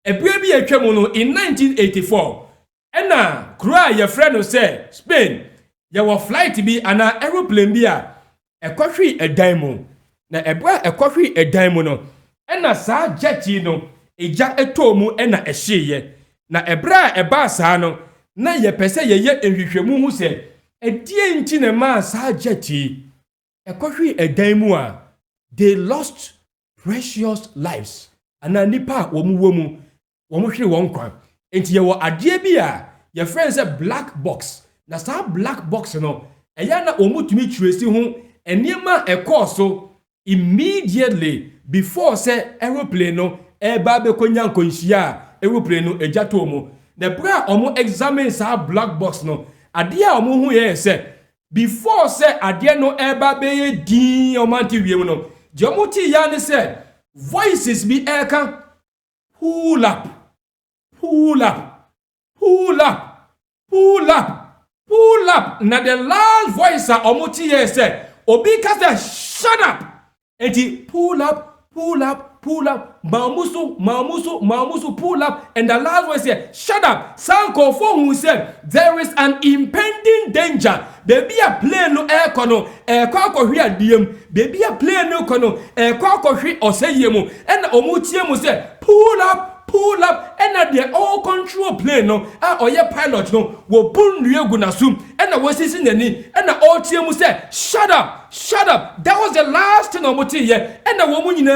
B: a baby a chemono in 1984. And now, cry your friend say, Spain, your flight to be an aeroplane beer, a coffee a diamond. Na ebra a coffee a diamond. And na sa jetty no, a jack a tomu and a sheye. Na ebra a basano, na ye pese ye enhwehwemu hu se, e die nti na ma sa jetty. A coffee a diamond. They lost precious lives. Ana nipa womu hwe won kwan. Enti ye wo ade bia, your friend say black box. Na sa black box no, eya na omutumi twesi hu eniema ekoso immediately before say aeroplane no eba be konya nkonhia aeroplane no ejato mu. The bra omo examine sa black box no, ade a omo hu ye say before say ade no eba be din omanti wiem no, je omo ti ya ne say voices be eka pull up, pull up, pull up, pull up, pull up. Na the last voice a omo ti ye say obi ka say shut up. And he pull up, pull up, pull up, mamusu, pull up. And the last one said, shut up. Sanko for who said, there is an impending danger. Baby a plane no air kono, air koko here diem. Baby a plane no kono, air koko here or say yemu. And omutiemu said, pull up, and at the all control plane no, or your pilot no, will pull you gunasum, and I was in the knee, and the all team said, shut up. That was the last thing on here. And the woman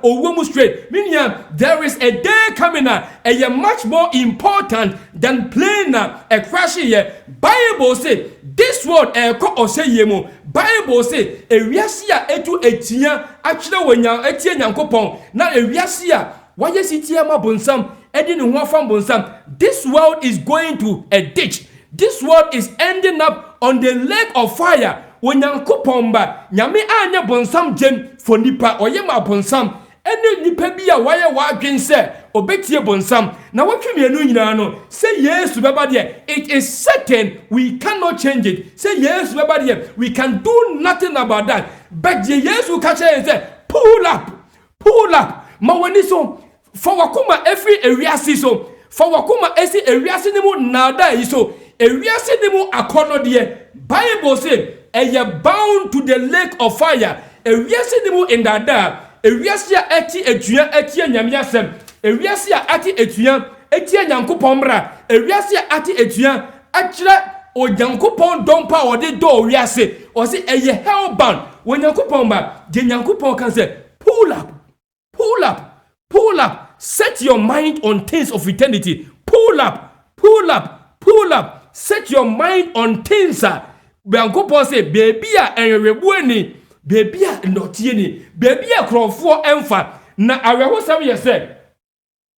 B: or woman straight. Meaning there is a day coming up, and you're much more important than plane a crash here. Bible say this word or say yemo. Bible say a riasia etu etia actually when you etia nyankopon. Now a riasia. Why is it here, my bonsam? Edin wafam bonsam. This world is going to a ditch. This world is ending up on the lake of fire. When Yankopon ba, nyame anya bonsam jem for nipa or yema bonsam. ene nipa bi a waye wadwen se obetie bonsam na watwe mienu nyina no say Yesu beba de it is certain we cannot change it. Say Yesu beba de we can do nothing about that. But Yesu ka say pull up ma wani so for wakoma every ewiase so for wakoma esi ewiase ne mu nada yi so ewiase ne mu akono de Bible say eye bound to the lake of fire ewiase ne mu indada ewiase a eti atua eti anyame asem ewiase a ati atua eti anyankopon mra ewiase a ati atua akire onyankopon dompa ode do wiase o se eye hellbound onyankopon ba de nyankopon kan say pull up, set your mind on things of eternity. Pull up, set your mind on things. Bianco say, baby, and rebueni, baby, notieni, baby, a crow for emfa. Na areho some ye said.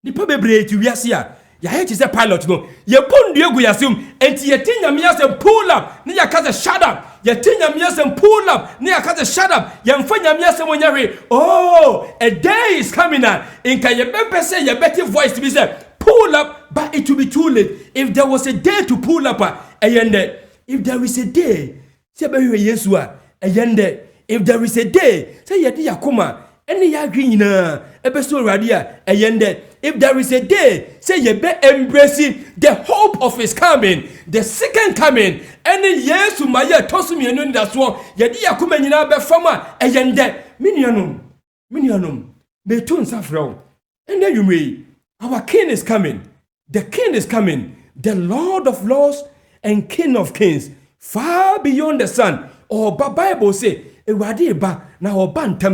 B: The probably to Yasia. Ya hate is a pilot, no. Ye pun diego yasum, and ye tin yamias and pull up, near cast shut up. Ye tin yamias and pull up, near cast shut up. Yam fan yamias and when oh, a day is coming out. In can you better say your better voice to be said, pull up, but it will be too late. If there was a day to pull up, if there is a day, say by Yesua, if there is a day, say Yadi Yakuma, any Yagina, episode radia, if there is a day, say ye be embracing the hope of his coming, the second coming. Any years to my year, tossing me and that's one. Yadi Yakuma Nina be farmer, Minianum, the tunes are from. And then you may, our king is coming, the king is coming, the Lord of lords and King of kings, far beyond the sun. Or Bible say, now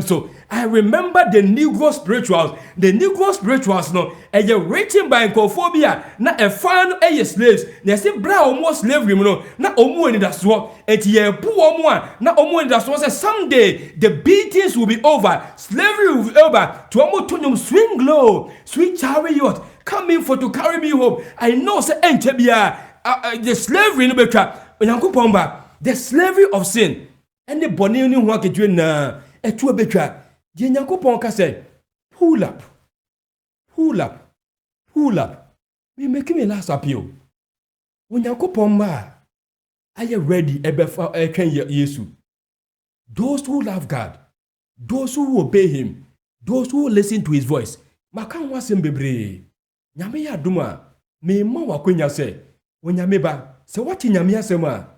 B: so I remember the Negro spirituals. The Negro spirituals no written by Encophobia, not a fan slaves. They say bra almost slavery no, not omu in that swap. And ye poor one, not omu in that swap. Someday the beatings will be over, slavery will be over. To almost swing low, sweet chariot, coming for to carry me home. I know say Enchebia, the slavery no betra. The slavery of sin. And the bonny only one can do na a two betra. The Yankopon can say, pull up. Me make me last appeal. When Yankopon ma, are you ready? A can Yesu. Those who love God, those who obey Him, those who listen to His voice. Makan was in bebre. Nyame ya duma. Me ma wakwenya say. When Yameba, so what in Yamia sema?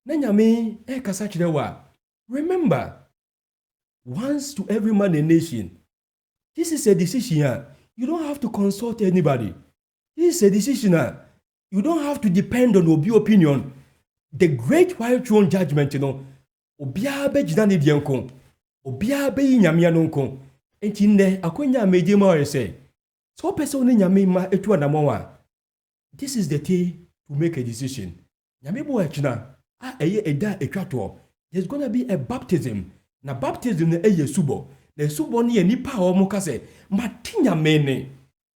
B: Na Nyame kasa chirewa. Remember, once to every man a nation. This is a decision. You don't have to consult anybody. This is a decision. You don't have to depend on your opinion. The great white throne judgment, Obia be jina ni dianko. Obia be nyamia nonko. Enti ne akonya meje ma say. So person ni nyame ma etu anamoa. This is the day to make a decision. Nyame bo achina. Eye eda etwato. There's going to be a baptism. Na baptism na eye subo. Na subo ni nipa a omo ka se matinya mene.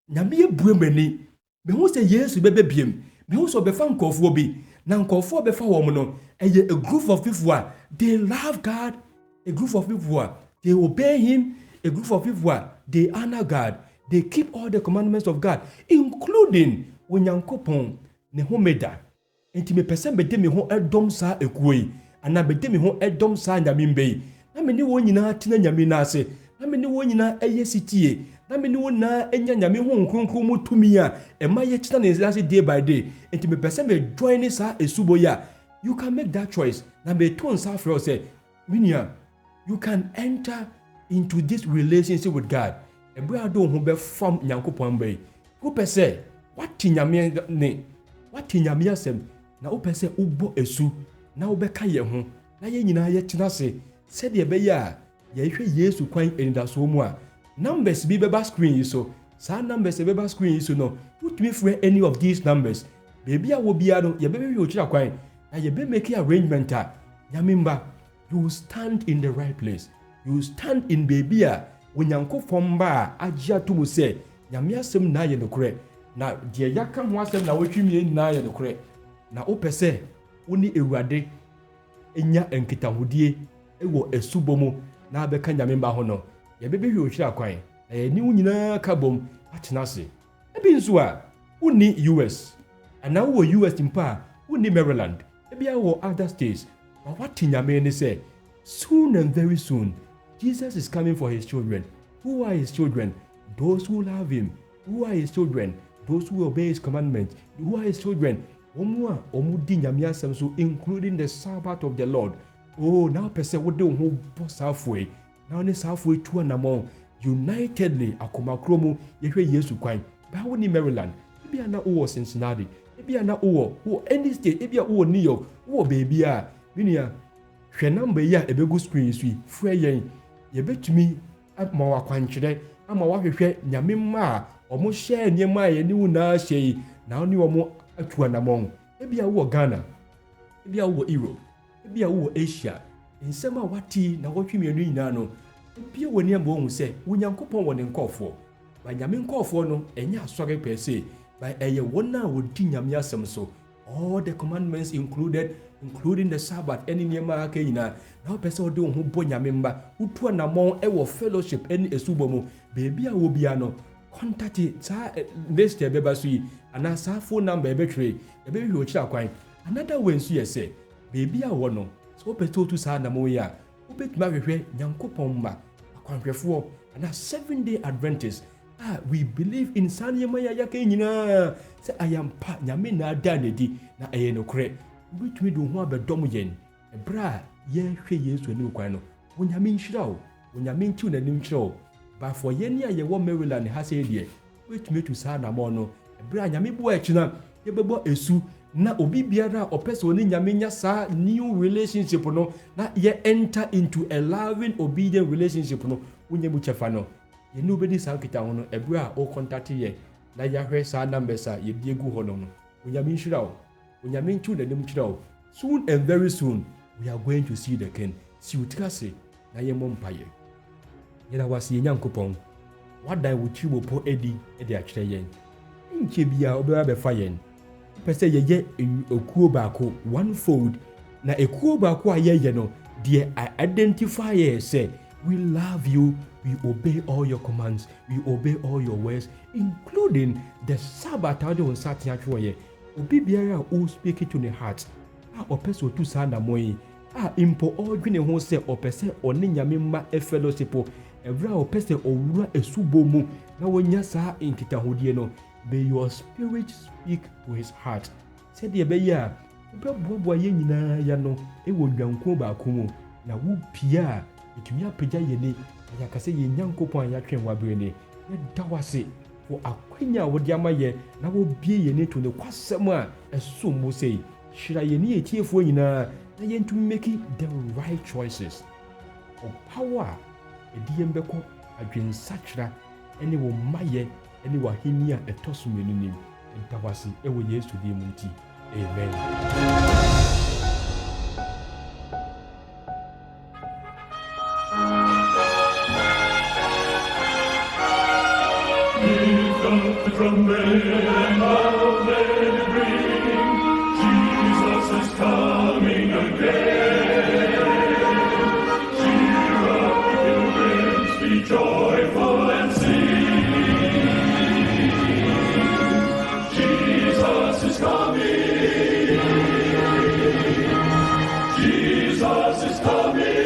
B: Nyame ebue mani. Me hu se Yesu bebe biem. Me hu so be fa nkofo bi. Na nkofo be fa wo mo no. Eye a group of people they love God. A group of people they obey Him. A group of people they honor God. They keep all the commandments of God, including when Yankopon ne homeda. Enti me pese be de me ho edom sa ekuoi. Ana bede me ho edom sa nyame mbei na me ne wo nyina tena nyame na ase na me ne wo nyina eyesitie na me ne wo na enya nyame ho nkronkron mu tumi a ema ye chita na ase day by day enti me pese me join sa esubo ya. You can make that choice na me ton sa fro say minia you can enter into this relationship with God ebra do ho be fam nyankopon mbei wo pese what nyame ne what nyame asem na wo pese ubo esu na obeka ye ho na ye nyina ye tena se se de be ya ye hwe Yesu kwan endaso mu a numbers bi beba screen yi so sa numbers beba screen yi so no put me for any of these numbers baby a wo bia no ye be wi ochira kwan na ye be make arrangement a nyamemba you stand in the right place you stand in baby a wonyankofom ba agya to mu se nyame asem na ye nokore na de yaka ho asem na wotwimie na ye nokore na opese woni ewurade enya enkitahudie ewo esubomo na abeka nyame ba ho no ye bebe hwe ohira kwan ɛyɛ ne wo nyinaa ka bom atena ase ebi nso a wonni US anaa wowɔ US mpo a wonni Maryland ebi a wɔ other states ma wate nyame ne sɛ soon and very soon Jesus is coming for his children. Who are his children? Those who love him. Who are his children? Those who obey his commandments. Who are his children? Omu di nyame asɛm so, including the Sabbath of the Lord. Oh, now person wode wo ho bɔ saafo now ne saafo tu anamɔ unitedly akomakro mu yɛhwɛ Yesu kwan. Ba wo ni Maryland, ebi ana wo Cincinnati, ebi ana wo any state, ebi a wo New York, wo baby a binia hwɛ number yi a ebegu screen so yi frɛ yɛn yɛbɛtumi ama wakwankyerɛ ama wahwehwɛ nyame mma a ɔmo hyɛ nneɛma a yɛne wo naa hyɛ yi na ɔne ɔmo atu anamɔ ebi a wo Ghana, ebi a wo Europe, ebi a wo Asia nsɛm a wati na wɔtwe mmienu nyinaa no ebi a wɔ nneɛma wɔn sɛ Onyankopɔn wɔ ne nkɔɔfoɔ ba nyame nkɔɔfoɔ no ɛnyɛ asɔre pɛ sɛ ba ɛyɛ wɔn a wɔdi nyame asɛm so all the commandments including the Sabbath any nneɛma aka nyinaa na wopɛ sɛ wode wo ho bɔ nyame mba wotu anamɔ ɛwɔ fellowship ɛne esubɔ mu beebi a wɔ bia no contact saa list ɛbɛba so yi anaa saa phone number ɛbɛtwerɛ ɛbɛhwɛ ɔkyerɛ kwan another way nso yɛ sɛ beebi a wɔ no sɛ wopɛ sɛ wotu saa anamɔ yi a wobɛtumi ahwehwɛ Nyankopɔn mma akwanhwɛfoɔ anaa 7-day Adventist we believe in saa nneɛma yɛ yɛaka nyinaa sɛ ayampa nyame na ada ne di na ɛyɛ nokorɛ wobɛtumi de wo ho abɛdɔm yɛn ɛberɛ a yɛhwɛ Yesu anim kwan no Onyame nhyira wo Onyame ntiw n'anim nhyira wo baafo yɛn a yɛwɔ Maryland ha sɛ deɛ wobɛtumi atu saa anamɔ no ɛberɛ a nyame boa akyi na yɛbɛbɔ esu na obi biara a ɔpɛ sɛ ɔne nyame nya saa new relationship no na yɛ enter into a loving obedient relationship no wonya mu kyɛfa no yɛne wobɛdi saa nkita ho no ɛberɛ a wo contact yɛ na yɛahwɛ saa numbers a yɛdi egu hɔ no Onyame nhyira wo Onyame ntiw n'anim kyerɛ wo soon and very soon we are going to see the king si wo tiri ase na yɛmmɔ mpayɛ yɛda wase yɛ Nyankopɔn wadan wo tiri wɔ pɔ adi de akyerɛ yɛn nkyɛ bia wobɛba bɛfa yɛn pɛ sɛ yɛyɛ ekuo baako one fold na ekuo baako a yɛyɛ no deɛ identify yɛ sɛ we love you, we obey all your commands, we obey all your words, including the Sabbath on Saturday. Obi biara who speak it to the heart. Ope so tu sa na moyi. Impo odwene ho se ope se one nyame ma e fellowship. Evra ope se owura esubo mu na wonya saa nkitahodie no. May your spirit speak to his heart. Said the be ya obo ye nyina ya no e wo dwanko ba ko mu na wo pia etumi apagya yene ya kase ye Nyankopɔn ya twen wabere ne da wase wo akwanya wo de amaye na wo bie yene to ne kwasɛm a ɛso mo sei hyira yene etiefo nyinaa na yentumi make the right choices o power ediem bɛkɔ adwensakyera ene wo maye ene wo ahini a ɛtɔso menunim da wase ɛwɔ Yesu di mu nti amen.
A: From men how they bring, Jesus is coming again. Cheer up, pilgrims, be joyful and sing. Jesus is coming. Jesus is coming.